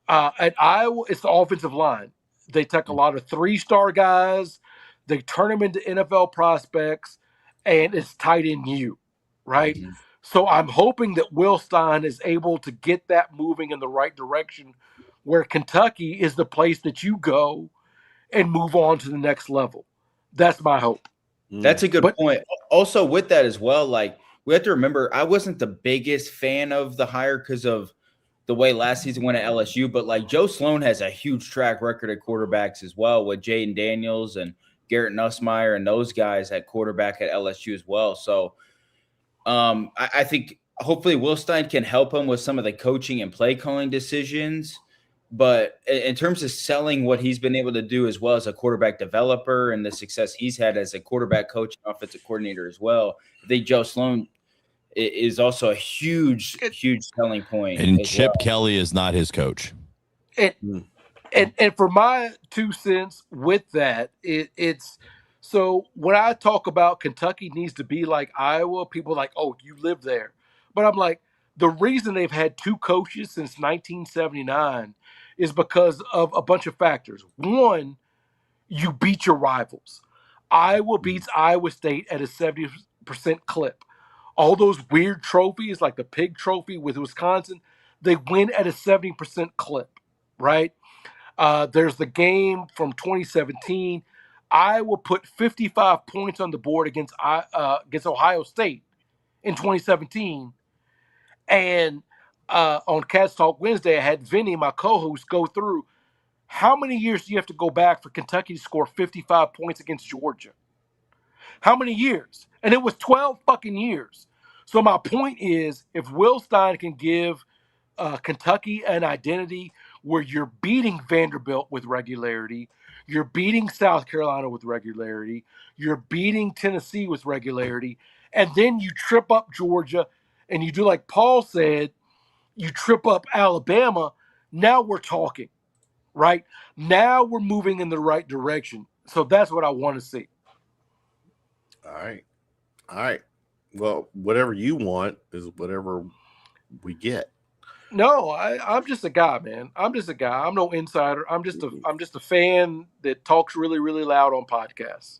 At Iowa, it's the offensive line. They take a lot of 3-star guys. They turn them into NFL prospects, and it's tight end you, right? Mm-hmm. So I'm hoping that Will Stein is able to get that moving in the right direction where Kentucky is the place that you go and move on to the next level. That's my hope. That's a good point. Also with that as well, we have to remember I wasn't the biggest fan of the hire because of the way last season went at LSU, but Joe Slone has a huge track record at quarterbacks as well with Jaden Daniels and Garrett Nussmeier and those guys at quarterback at LSU as well. So I think hopefully Will Stein can help him with some of the coaching and play calling decisions. But in terms of selling what he's been able to do as well as a quarterback developer and the success he's had as a quarterback coach and offensive coordinator as well, I think Joe Slone is also a huge selling point. And Chip Kelly is not his coach. And for my 2 cents with that, it's so when I talk about Kentucky needs to be like Iowa, people are like, oh, you live there. But I'm like, the reason they've had 2 coaches since 1979 is because of a bunch of factors. One, you beat your rivals. Iowa beats Iowa State at a 70% clip. All those weird trophies, like the pig trophy with Wisconsin, they win at a 70% clip, right? There's the game from 2017. Iowa put 55 points on the board against Ohio State in 2017. And on Cats Talk Wednesday, I had Vinny, my co-host, go through how many years do you have to go back for Kentucky to score 55 points against Georgia? How many years? And it was 12 fucking years. So my point is, if Will Stein can give Kentucky an identity where you're beating Vanderbilt with regularity, you're beating South Carolina with regularity, you're beating Tennessee with regularity, and then you trip up Georgia and you do like Paul said, you trip up Alabama, now we're talking, right? Now we're moving in the right direction. So that's what I want to see. All right. Well, whatever you want is whatever we get. No, I'm just a guy, man. I'm just a guy. I'm no insider. I'm just a fan that talks really, really loud on podcasts.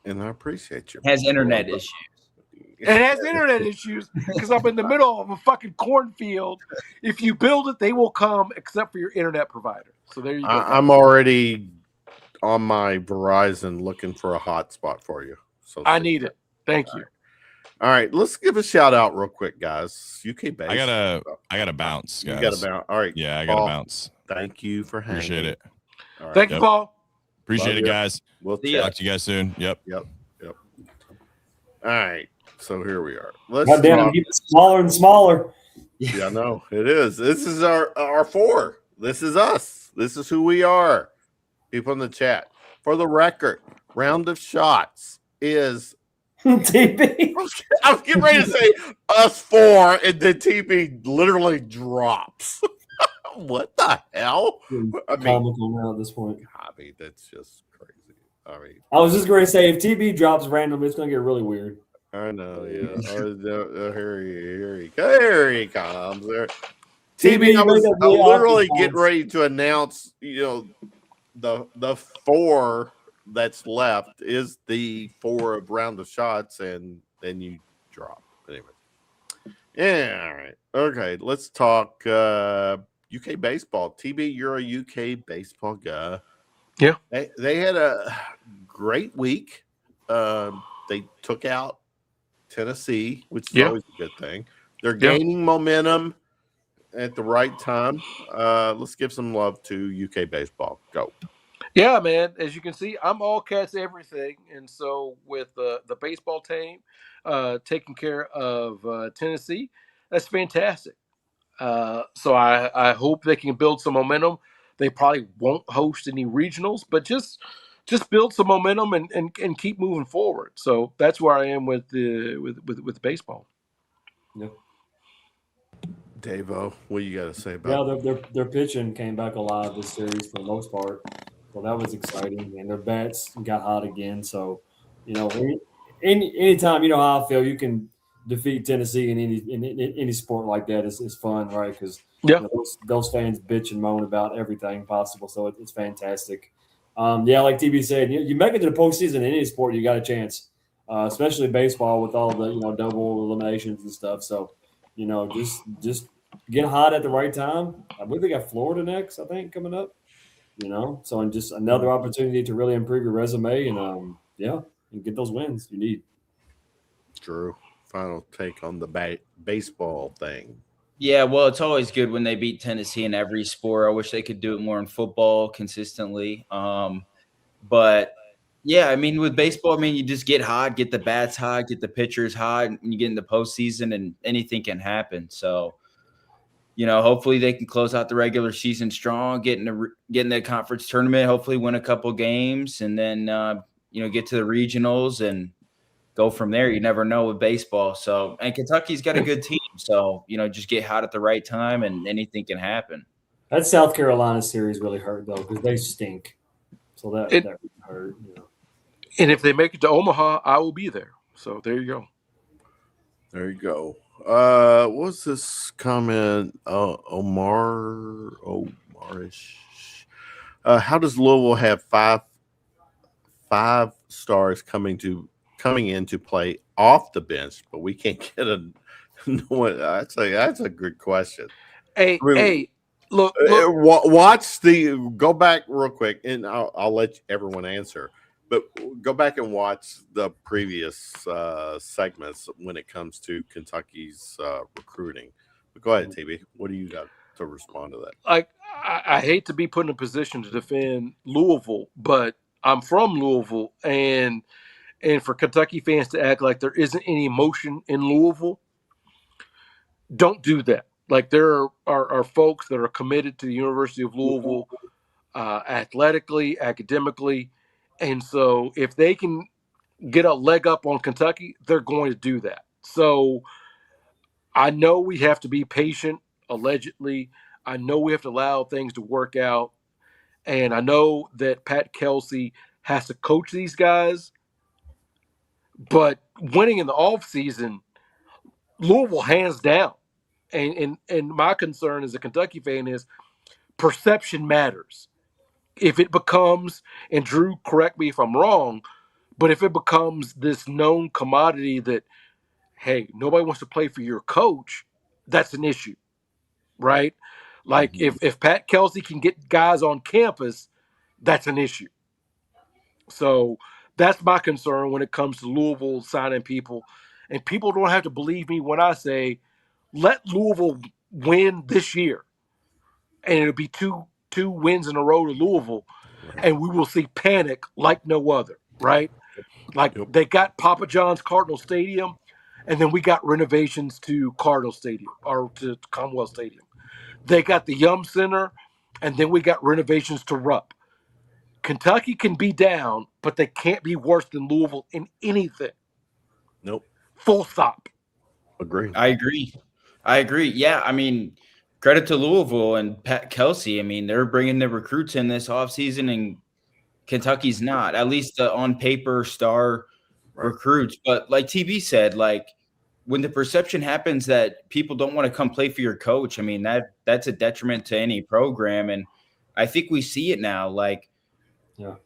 And I appreciate you. Has internet issues. It has internet issues because I'm in the middle of a fucking cornfield. If you build it, they will come, except for your internet provider. So there you go. I'm already on my Verizon looking for a hotspot for you. So I need it. Thank you. All right, let's give a shout out real quick, guys. UK base. I gotta bounce, guys. You gotta bounce. All right. Yeah, I gotta bounce. Thank you for hanging. Appreciate it. All right. Thank you, Paul. Appreciate Love it, you. guys. We'll Talk to you guys soon. Yep. All right. So here we are. Let's God damn it, keep it smaller and smaller. Yeah, no, it is. This is our four. This is us. This is who we are. People in the chat. For the record, round of shots is TB. I was getting ready to say us four, and then TB literally drops. What the hell? I mean, Comical now at this point. I mean, that's just crazy. I mean, I was just going to say, if TB drops randomly, it's going to get really weird. I know, yeah. Here he comes. There. TB, I was literally getting ready to announce, the four that's left is the four of round of shots, and then you drop. Anyway. Yeah, all right. Okay, let's talk UK baseball. TB, you're a UK baseball guy. Yeah. They had a great week. They took out Tennessee, which is always a good thing. They're gaining momentum at the right time. Let's give some love to UK baseball. Go. Yeah, man. As you can see, I'm all Cats everything. And so with the baseball team taking care of Tennessee, that's fantastic. So I hope they can build some momentum. They probably won't host any regionals, but just build some momentum and keep moving forward. So that's where I am with the baseball. Yeah. Davo, what you got to say about? Yeah, their pitching came back alive this series for the most part. So that was exciting, and their bats got hot again. So, anytime how I feel, you can defeat Tennessee in any sport like that is fun, right? Because those fans bitch and moan about everything possible, so it's fantastic. Like TB said, you make it to the postseason in any sport, you got a chance, especially baseball with all the double eliminations and stuff. So, just get hot at the right time. I believe they got Florida next, I think, coming up. So and just another opportunity to really improve your resume and get those wins you need. Drew, final take on the baseball thing. Yeah, well, it's always good when they beat Tennessee in every sport. I wish they could do it more in football consistently. But yeah, I mean, with baseball, you just get hot, get the bats hot, get the pitchers hot, and you get in the postseason, and anything can happen. So, hopefully they can close out the regular season strong, get in the conference tournament, hopefully win a couple games, and then get to the regionals and go from there. You never know with baseball. So, and Kentucky's got a good team. So, just get hot at the right time and anything can happen. That South Carolina series really hurt, though, because they stink. So that really hurt. And if they make it to Omaha, I will be there. So there you go. There you go. What's this comment? Omarish. How does Louisville have five stars coming in to play off the bench, but we can't get a no one? That's a good question. Hey, look. Go back real quick, and I'll let everyone answer. But go back and watch the previous segments when it comes to Kentucky's recruiting. But go ahead, TB. What do you got to respond to that? Like, I hate to be put in a position to defend Louisville, but I'm from Louisville, and for Kentucky fans to act like there isn't any emotion in Louisville, don't do that. Like, there are folks that are committed to the University of Louisville athletically, academically, and so if they can get a leg up on Kentucky, they're going to do that. So I know we have to be patient, allegedly. I know we have to allow things to work out. And I know that Pat Kelsey has to coach these guys. But winning in the offseason, Louisville hands down. And my concern as a Kentucky fan is perception matters. If it becomes, and Drew, correct me if I'm wrong, but if it becomes this known commodity that, hey, nobody wants to play for your coach, that's an issue, right? Like, if Pat Kelsey can get guys on campus, that's an issue. So that's my concern when it comes to Louisville signing people. And people don't have to believe me when I say, let Louisville win this year. And it'll be two wins in a row to Louisville. And we will see panic like no other, right? Like, they got Papa John's Cardinal Stadium, and then we got renovations to Cardinal Stadium or to Commonwealth Stadium. They got the Yum Center, and then we got renovations to Rupp. Kentucky can be down, but they can't be worse than Louisville in anything. Nope. Full stop. Agree. I agree. Yeah, I mean, credit to Louisville and Pat Kelsey. I mean, they're bringing the recruits in this offseason, and Kentucky's not, at least on paper, star recruits. But like TB said, like, when the perception happens that people don't want to come play for your coach, I mean, that's a detriment to any program. And I think we see it now. Like,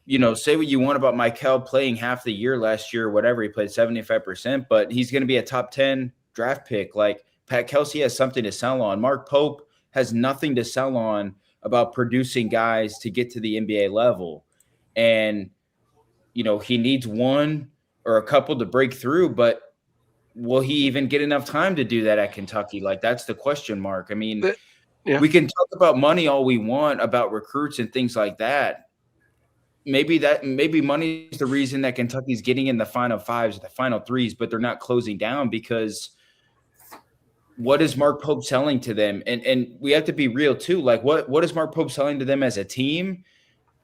you know, say what you want about Michael playing half the year last year, or whatever. He played 75%, but he's going to be a top 10 draft pick. Like, Pat Kelsey has something to sell on. Mark Pope has nothing to sell on about producing guys to get to the NBA level. And, you know, he needs one or a couple to break through, but will he even get enough time to do that at Kentucky? Like, that's the question mark. I mean, we can talk about money all we want, about recruits and things like that. Maybe money is the reason that Kentucky's getting in the final fives, the final threes, but they're not closing down, because what is Mark Pope selling to them? And we have to be real too. Like, what is Mark Pope selling to them as a team?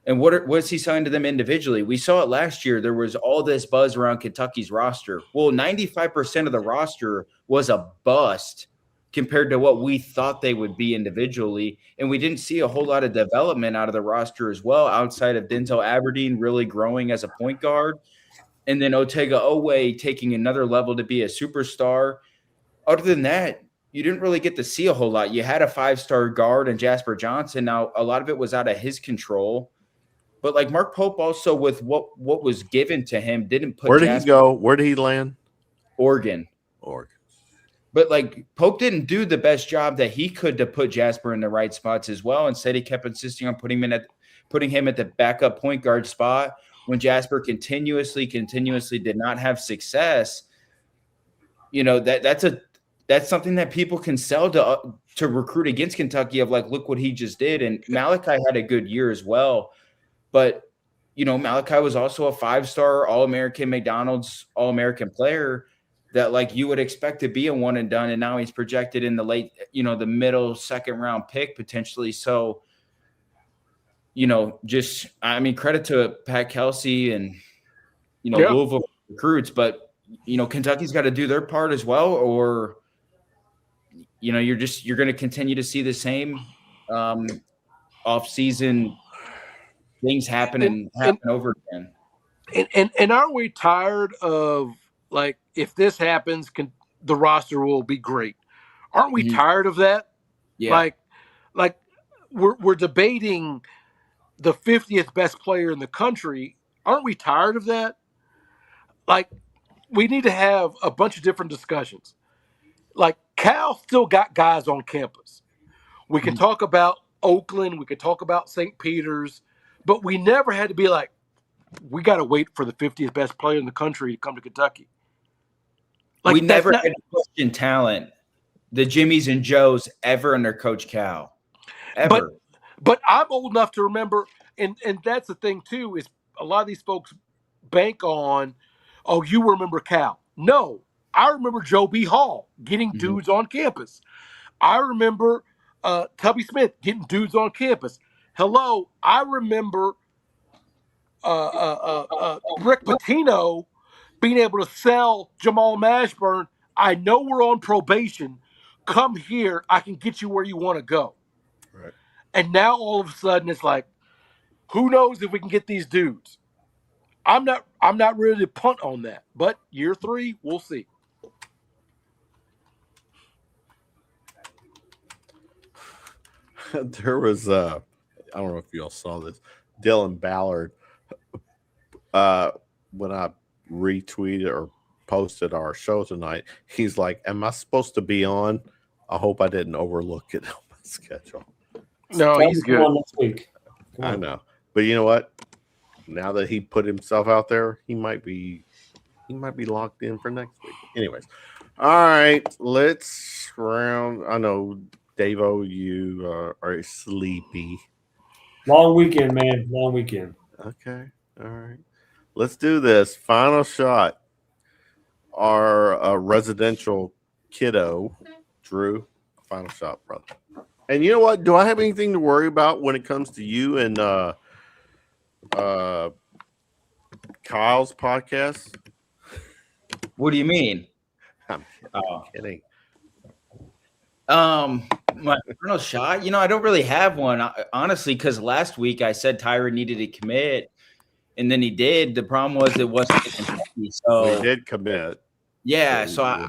And what is he selling to them individually? We saw it last year. There was all this buzz around Kentucky's roster. Well, 95% of the roster was a bust compared to what we thought they would be individually. And we didn't see a whole lot of development out of the roster as well, outside of Denzel Aberdeen really growing as a point guard, and then Otega Owe taking another level to be a superstar. Other than that, you didn't really get to see a whole lot. You had a 5-star guard and Jasper Johnson. Now, a lot of it was out of his control. But like, Mark Pope also, with what was given to him, didn't put. Where did he go? Where did he land? Oregon. But like, Pope didn't do the best job that he could to put Jasper in the right spots as well. Instead, he kept insisting on putting him at the backup point guard spot when Jasper continuously did not have success. You know, that's something that people can sell to recruit against Kentucky, of like, look what he just did. And Malachi had a good year as well. But, you know, Malachi was also a 5-star All-American, McDonald's All-American player that, like, you would expect to be a one and done. And now he's projected in the late, you know, the middle second round pick potentially. So, you know, just, I mean, credit to Pat Kelsey and, you know, Louisville recruits, but, you know, Kentucky's got to do their part as well, or, you know, you're going to continue to see the same off-season things happen over again. And aren't we tired of, like, if this happens, the roster will be great? Aren't we tired of that? Yeah. Like we're debating the 50th best player in the country. Aren't we tired of that? Like, we need to have a bunch of different discussions. Like, Cal still got guys on campus. We can talk about Oakland. We could talk about St. Peter's, but we never had to be like, we got to wait for the 50th best player in the country to come to Kentucky. Like, we never had to question talent, the Jimmies and Joes, ever under Coach Cal. Ever. But I'm old enough to remember, and that's the thing too, is a lot of these folks bank on, oh, you remember Cal. No, I remember Joe B. Hall getting dudes on campus. I remember Tubby Smith getting dudes on campus. Hello, I remember Rick Pitino being able to sell Jamal Mashburn. I know we're on probation. Come here. I can get you where you want to go. Right. And now all of a sudden it's like, who knows if we can get these dudes? I'm not ready to punt on that. But year 3, we'll see. There was I don't know if y'all saw this. Dylan Ballard, when I retweeted or posted our show tonight, he's like, "Am I supposed to be on? I hope I didn't overlook it on my schedule." No, he's good. Next week. I know, but you know what? Now that he put himself out there, he might be locked in for next week. Anyways, all right, let's round. I know, Davo, you are sleepy. Long weekend, man. Long weekend. Okay, all right. Let's do this. Final shot. Our residential kiddo, Drew. Final shot, brother. And you know what? Do I have anything to worry about when it comes to you and Kyle's podcast? What do you mean? I'm kidding. My final shot, I don't really have one, honestly, because last week I said Tyran needed to commit, and then he did. The problem was it wasn't Kentucky, so he did commit. Yeah, so I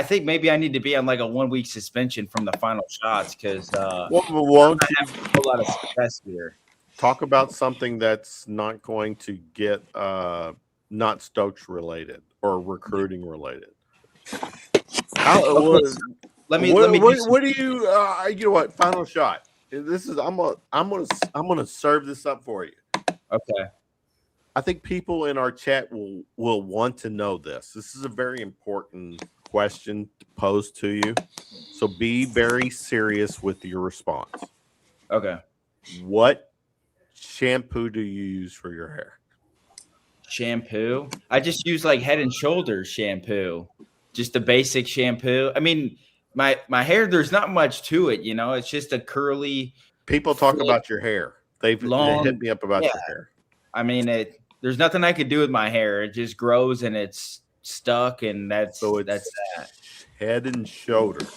think maybe I need to be on like a 1-week suspension from the final shots because I'm not having a whole lot of success here. Talk about something that's not going to get not Stokes related or recruiting related. Let me. What do you? You know what? Final shot. This is. I'm gonna serve this up for you. Okay. I think people in our chat will want to know this. This is a very important question to pose to you. So be very serious with your response. Okay. What shampoo do you use for your hair? Shampoo? I just use like Head and Shoulders shampoo. Just a basic shampoo. I mean, my hair, there's not much to it, It's just a curly. People talk about your hair. They hit me up about your hair. I mean, there's nothing I could do with my hair. It just grows and it's stuck, and that's that. Head and Shoulders.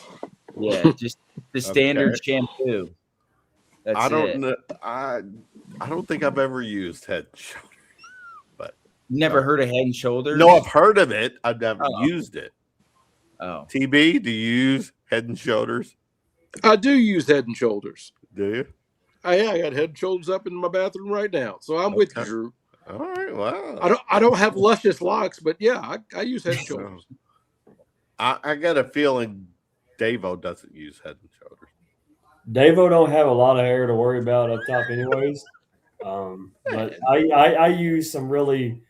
Yeah, just the standard shampoo. I don't think I've ever used Head and Shoulders. But never heard of Head and Shoulders? No, I've heard of it. I've never used it. Oh. TB, do you use Head and Shoulders? I do use Head and Shoulders. Do you? I got Head and Shoulders up in my bathroom right now, so I'm with you, Drew. All right, wow. I don't have luscious locks, but yeah, I use Head and Shoulders. I got a feeling Davo doesn't use Head and Shoulders. Davo don't have a lot of hair to worry about up top, anyways. But I use some really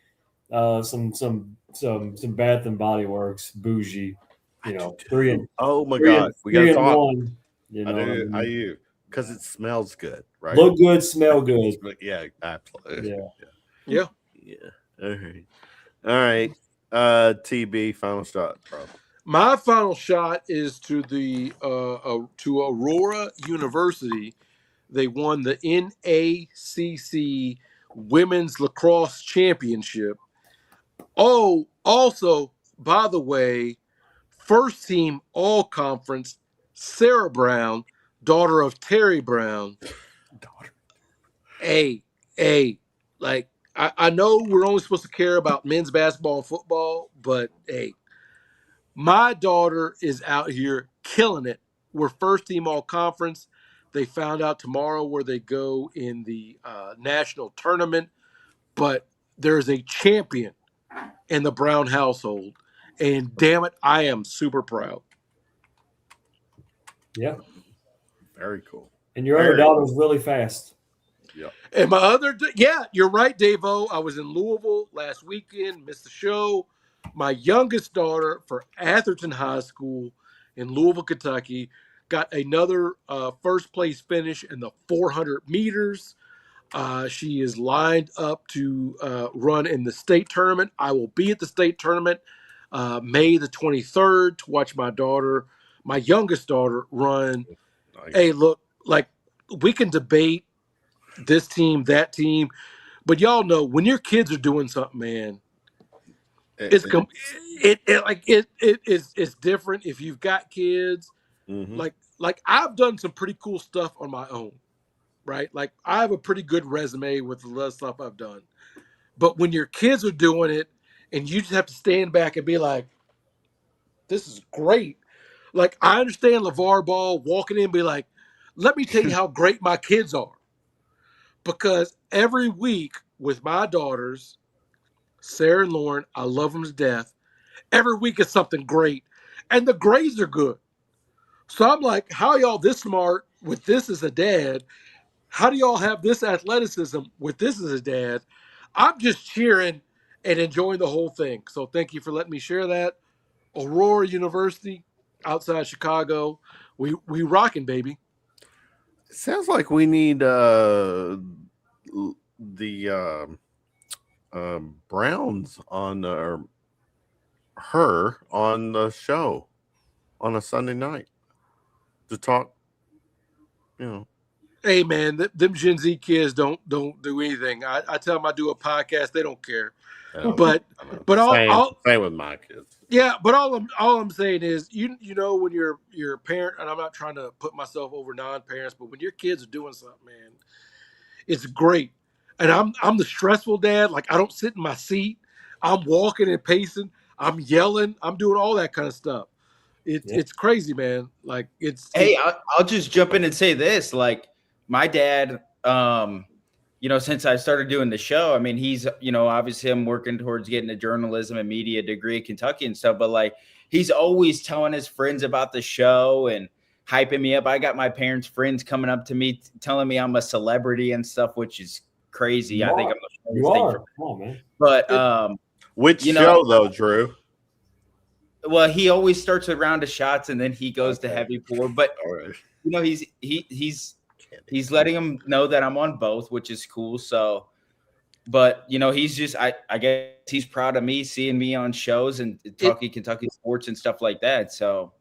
some Bath and Body Works bougie, 3 and oh my god, we got to talk. 1, I use because it smells good, right? Look good, smell good. Yeah, absolutely. Yeah. All right. TB, final shot, bro. My final shot is to the to Aurora University. They won the NACC Women's Lacrosse Championship. Oh, also, by the way, first team all conference, Sarah Brown, daughter of Terry Brown. Hey, like I know we're only supposed to care about men's basketball and football, but hey, my daughter is out here killing it. We're first team all conference. They found out tomorrow where they go in the national tournament, but there's a champion in the Brown household, and damn it, I am super proud. Yeah. Very cool. And your other daughter's really fast. Yeah. And my other, you're right, Dave-O. I was in Louisville last weekend, missed the show. My youngest daughter for Atherton High School in Louisville, Kentucky, got another first place finish in the 400 meters. She is lined up to run in the state tournament. I will be at the state tournament May the 23rd to watch my youngest daughter, run. Nice. Hey, look, like we can debate this team, that team, but y'all know when your kids are doing something, man, it's different if you've got kids. Mm-hmm. Like I've done some pretty cool stuff on my own, right? Like I have a pretty good resume with the little stuff I've done. But when your kids are doing it and you just have to stand back and be like, this is great. Like I understand LeVar Ball walking in and be like, let me tell you how great my kids are. Because every week with my daughters, Sarah and Lauren, I love them to death. Every week is something great. And the grades are good. So I'm like, how y'all this smart with this as a dad? How do y'all have this athleticism with this as a dad? I'm just cheering and enjoying the whole thing. So thank you for letting me share that. Aurora University, outside Chicago. We rocking, baby. It sounds like we need the Browns on her on the show on a Sunday night to talk. Hey man, them Gen Z kids don't do anything. I tell them I do a podcast, they don't care. But same with my kids. Yeah, but all I'm saying is you know when you're a parent, and I'm not trying to put myself over non-parents, but when your kids are doing something, man, it's great. And I'm the stressful dad. Like I don't sit in my seat. I'm walking and pacing. I'm yelling. I'm doing all that kind of stuff. It's crazy, man. Like I'll just jump in and say this. Like my dad, since I started doing the show, I mean, he's, obviously I'm working towards getting a journalism and media degree at Kentucky and stuff, but like, he's always telling his friends about the show and hyping me up. I got my parents' friends coming up to me, telling me I'm a celebrity and stuff, which is crazy. I think I'm the funniest thing. Come on, man. But, which show though, Drew? Well, he always starts with round of shots and then he goes to heavy pour, but he's letting them know that I'm on both, which is cool. So, but he's just, I guess he's proud of me, seeing me on shows and talking Kentucky sports and stuff like that. So,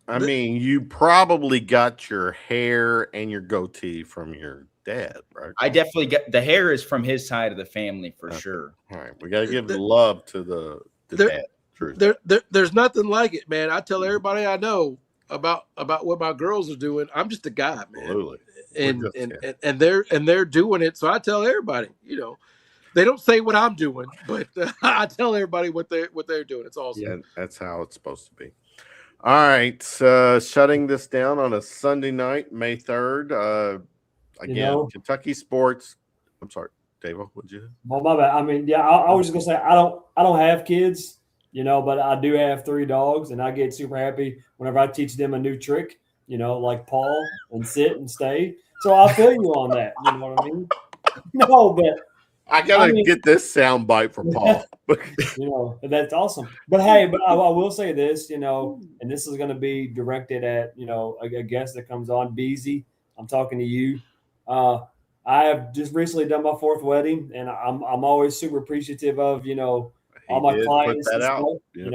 I mean, you probably got your hair and your goatee from your dad, right? I definitely get the hair is from his side of the family for sure. All right. We got to give the love to the dad. There's nothing like it, man. I tell everybody I know about what my girls are doing. I'm just a guy, man. Absolutely. And they're doing it. So I tell everybody, they don't say what I'm doing, but I tell everybody what they're doing. It's awesome. And that's how it's supposed to be. All right. Shutting this down on a Sunday night, May 3rd. Again, Kentucky sports. I'm sorry, Dave. What'd you? Well, my bad. I mean, I was just gonna say I don't have kids, but I do have 3 dogs, and I get super happy whenever I teach them a new trick, like paw and sit and stay. So I feel you on that. You know what I mean? No, but I gotta get this sound bite from Paul. That's awesome. But hey, I will say this, and this is going to be directed at a guest that comes on, Beezy. I'm talking to you. I have just recently done my 4th wedding, and I'm always super appreciative of all my clients. And stuff. Yep.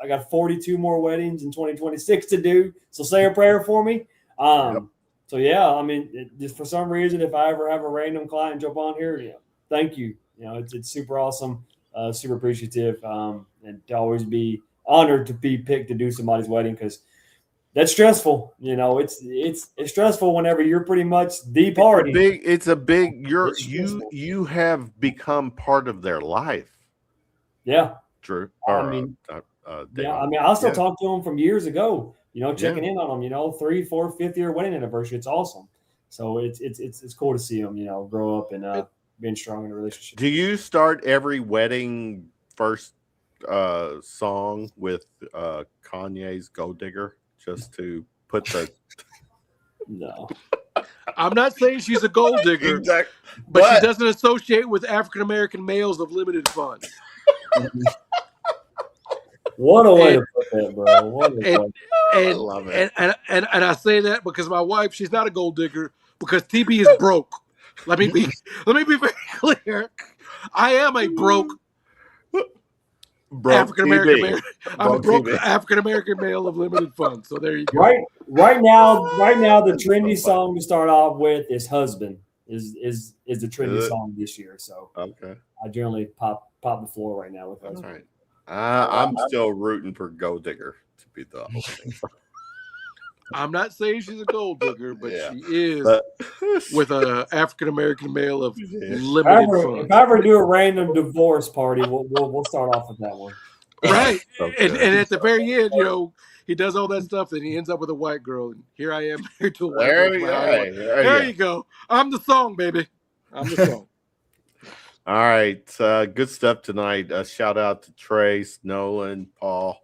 I got 42 more weddings in 2026 to do. So say a prayer for me. Yep. So yeah, I mean, just for some reason, if I ever have a random client jump on here, thank you. It's super awesome, super appreciative, and to always be honored to be picked to do somebody's wedding because that's stressful. It's stressful whenever you're pretty much the party. You have become part of their life. Yeah, Drew. I still talk to them from years ago. Checking in on them. 3, 4, 5th year wedding anniversary. It's awesome. So it's cool to see them. Grow up and being strong in a relationship. Do you start every wedding first song with Kanye's "Gold Digger" just to put the? No. I'm not saying she's a gold digger, Exactly. but she doesn't associate with African American males of limited funds. What a way to put that, bro. What a way. I love it. And I say that because my wife, she's not a gold digger because TB is broke. Let me be very clear. I am a broke African American male. I'm a broke African American male of limited funds. So there you go. Right now, the trendy song to start off with is "Husband." Is the trendy song this year. So okay, I generally pop the floor right now with that. That's right. I'm still rooting for Gold Digger to be the whole thing. I'm not saying she's a gold digger, but she is with an African American male of limited funds. If I ever do a random divorce party, we'll start off with that one. Right. And at the very end, he does all that stuff and he ends up with a white girl. And here I am married to a white girl. There you go. I'm the song, baby. I'm the song. All right. Good stuff tonight. Shout out to Trace, Nolan, Paul.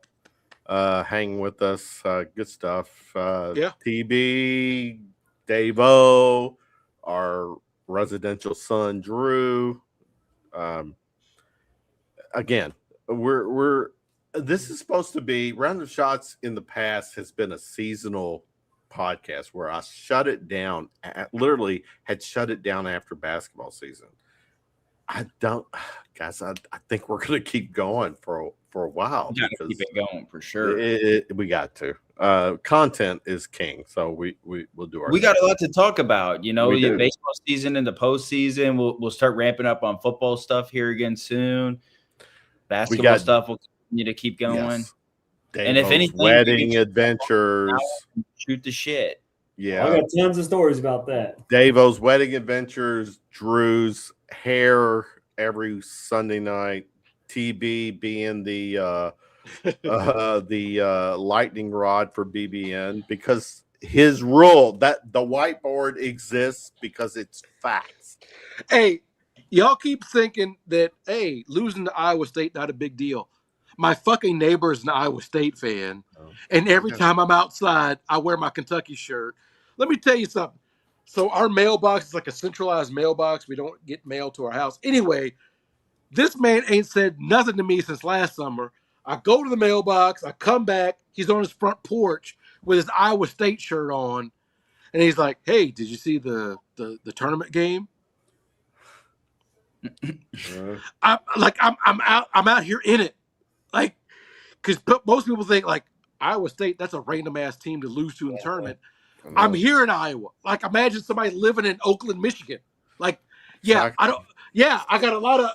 Hanging with us. Good stuff. TB, Dave-O, our residential son, Drew. Again, we're this is supposed to be Round of Shots in the past has been a seasonal podcast where I shut it down, literally had shut it down after basketball season. I think we're going to keep going for a while. We got to keep it going for sure. We got to. Content is king, so we'll do our. We got a lot to talk about. The baseball season and the postseason. We'll start ramping up on football stuff here again soon. Basketball stuff will continue to keep going. Yes. And if anything, wedding adventures, shoot the shit. Yeah, I got tons of stories about that. Dave-O's wedding adventures, Drew's hair every Sunday night, TB being the lightning rod for BBN because his rule that the whiteboard exists because it's facts. Hey, y'all keep thinking that losing to Iowa State not a big deal. My fucking neighbor is an Iowa State fan, and every time I'm outside, I wear my Kentucky shirt. Let me tell you something. So our mailbox is like a centralized mailbox. We don't get mail to our house. Anyway, this man ain't said nothing to me since last summer. I go to the mailbox. I come back. He's on his front porch with his Iowa State shirt on, and he's like, "Hey, did you see the tournament game?" I'm out here in it. Like, because most people think like Iowa State, that's a random ass team to lose to in the tournament. I'm here in Iowa. Like, imagine somebody living in Oakland, Michigan. Like, I got a lot of.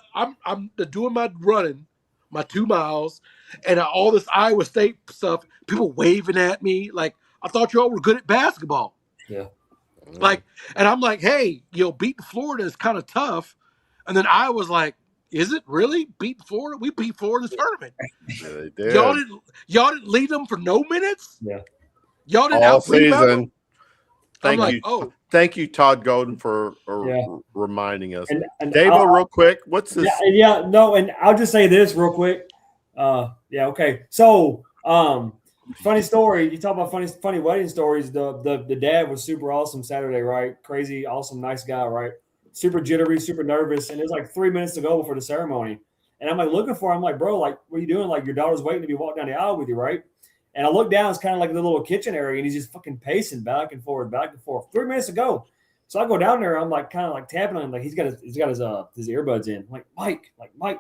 I'm doing my running, my 2 miles, and all this Iowa State stuff. People waving at me. Like, I thought y'all were good at basketball. Yeah. Like, and I'm like, hey, beating Florida is kind of tough. And then I was like, is it really beating Florida? We beat Florida in the tournament. Yeah, they did. Y'all didn't lead them for no minutes. Yeah. Y'all didn't all season. Thank you, Todd Golden, for reminding us. And Dave, real quick, what's this? And I'll just say this real quick. Okay. So, funny story. You talk about funny wedding stories. The dad was super awesome Saturday, right? Crazy, awesome, nice guy, right? Super jittery, super nervous, and there's like 3 minutes to go before the ceremony. And I'm like looking for him. I'm like, bro, like, what are you doing? Like, your daughter's waiting to be walked down the aisle with you, right? And I look down, it's kind of like the little kitchen area, and he's just fucking pacing back and forth. 3 minutes to go. So I go down there, I'm like kind of like tapping on him, like he's got his earbuds in. I'm like,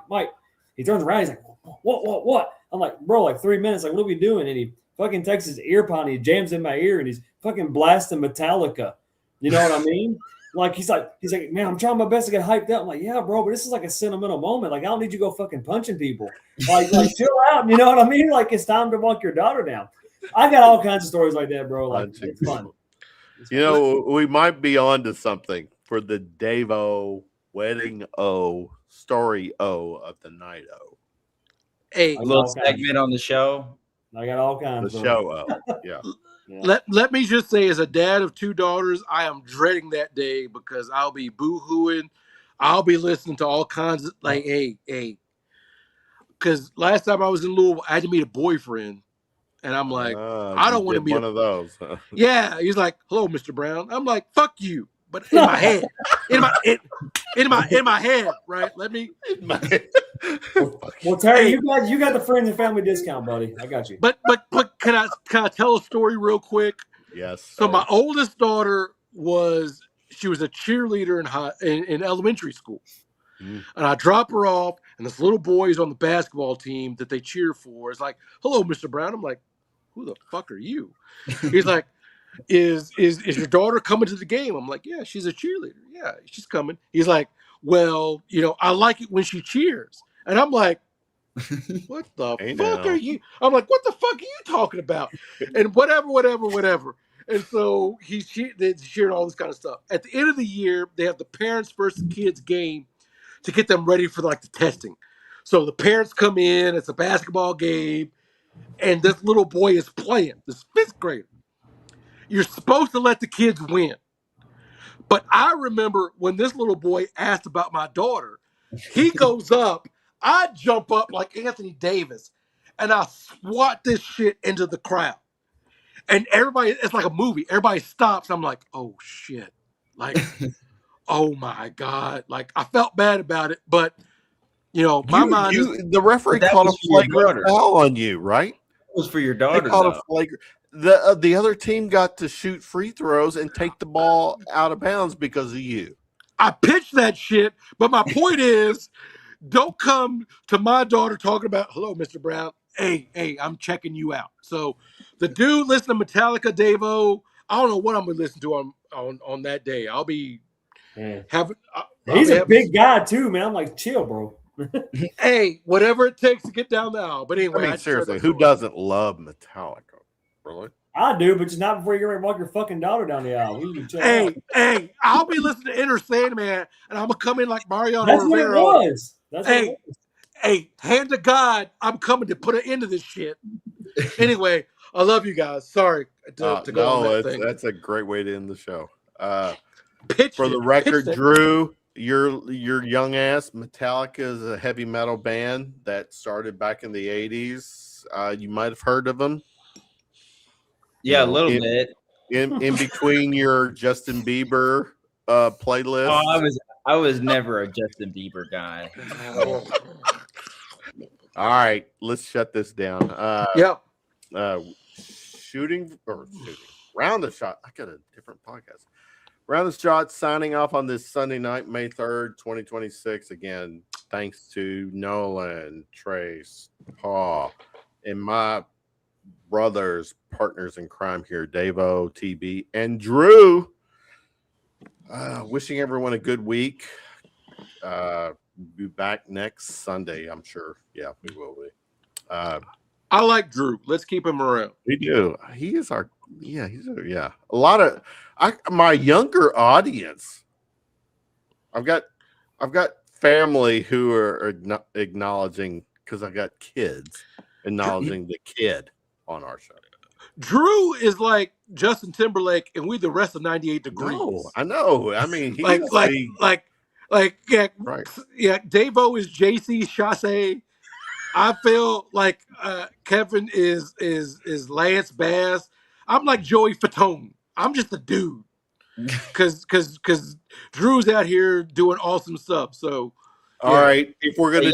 Mike. He turns around, he's like, what? I'm like, bro, like 3 minutes, like what are we doing? And he fucking takes his earpod, he jams in my ear, and he's fucking blasting Metallica. You know what I mean? Like he's like, man, I'm trying my best to get hyped up. I'm like, yeah, bro, but this is like a sentimental moment. Like, I don't need you to go fucking punching people. Like chill out. You know what I mean? Like, it's time to walk your daughter down. I got all kinds of stories like that, bro. Like, it's fun. We might be on to something for the Dave-O wedding story of the night Hey, a little segment on the show. I got all kinds. The show yeah. Let me just say, as a dad of 2 daughters, I am dreading that day because I'll be boo-hooing. I'll be listening to all kinds of hey. Because last time I was in Louisville, I had to meet a boyfriend And I'm like, I don't want to be one of those. Yeah, he's like, "Hello, Mr. Brown." I'm like, "Fuck you," but in my head, in my head, right? Let me. Well, Terry, you got the friends and family discount, buddy. I got you. But can I tell a story real quick? Yes. So my oldest daughter was a cheerleader in elementary school, and I drop her off, and this little boy is on the basketball team that they cheer for. Is like, "Hello, Mr. Brown." I'm like, "Who the fuck are you?" He's like, is your daughter coming to the game? I'm like, "Yeah, she's a cheerleader. Yeah, she's coming." He's like, "Well, I like it when she cheers." And I'm like, "What the fuck are you?" I'm like, "What the fuck are you talking about?" And whatever. And so they cheered all this kind of stuff. At the end of the year, they have the parents versus kids game to get them ready for like the testing. So the parents come in, it's a basketball game, and this little boy is playing, this 5th grader. You're supposed to let the kids win. But I remember when this little boy asked about my daughter, he goes up, I jump up like Anthony Davis, and I swat this shit into the crowd. And everybody, it's like a movie. Everybody stops. I'm like, oh shit. Like, oh my God. Like, I felt bad about it, but my mind is. The referee called a flagrant foul on you, right? It was for your daughter. They called a flagrant. The other team got to shoot free throws and take the ball out of bounds because of you. I pitched that shit, but my point is, don't come to my daughter talking about, "Hello, Mr. Brown. Hey, I'm checking you out." So the dude listen to Metallica, Davo. I don't know what I'm gonna listen to on that day. I'll be having. He's a big guy too, man. I'm like, chill, bro. Hey, whatever it takes to get down the aisle. But anyway, I mean, seriously, who doesn't love Metallica? Really? I do, but just not before you're ready to walk your fucking daughter down the aisle. Hey, I'll be listening to Enter Sandman, and I'm gonna come in like Mariano That's Rivera. What it was. That's what it was. Hey, hand to God, I'm coming to put an end to this shit. Anyway, I love you guys. Sorry to go on that thing. That's a great way to end the show. For the record, Drew, your young ass, Metallica is a heavy metal band that started back in the 80s. You might have heard of them. Yeah, a little bit. In between your Justin Bieber playlist. Oh, I was never a Justin Bieber guy. All right, let's shut this down. Shooting Round the Shot. I got a different podcast. Round the Shot signing off on this Sunday night, May 3rd, 2026. Again, thanks to Nolan, Trace, Paul, and my brothers, partners in crime here, Davo, TB, and Drew. Wishing everyone a good week. Be back next Sunday, I'm sure. Yeah, we will be. I like Drew. Let's keep him around. We do. He is our a lot of my younger audience. I've got family who are acknowledging, because I got kids acknowledging the kid on our show. Drew is like Justin Timberlake, and we the rest of 98 Degrees. No, I know. I mean, he's right. Davo is JC Chassé. I feel like Kevin is Lance Bass. I'm like Joey Fatone. I'm just a dude. Because Drew's out here doing awesome stuff. So all right, if we're gonna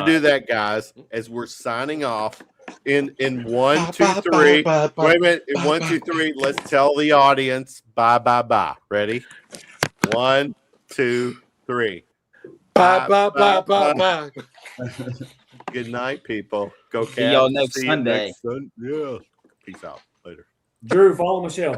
do that, guys, as we're signing off in 1, 2, 3. Wait a minute, in 1, 2, 3, let's tell the audience bye. Ready? 1, 2, 3. Bye. Good night, people. Go Cats. See y'all next Sunday. Yeah. Peace out. Later. Drew, follow Michelle.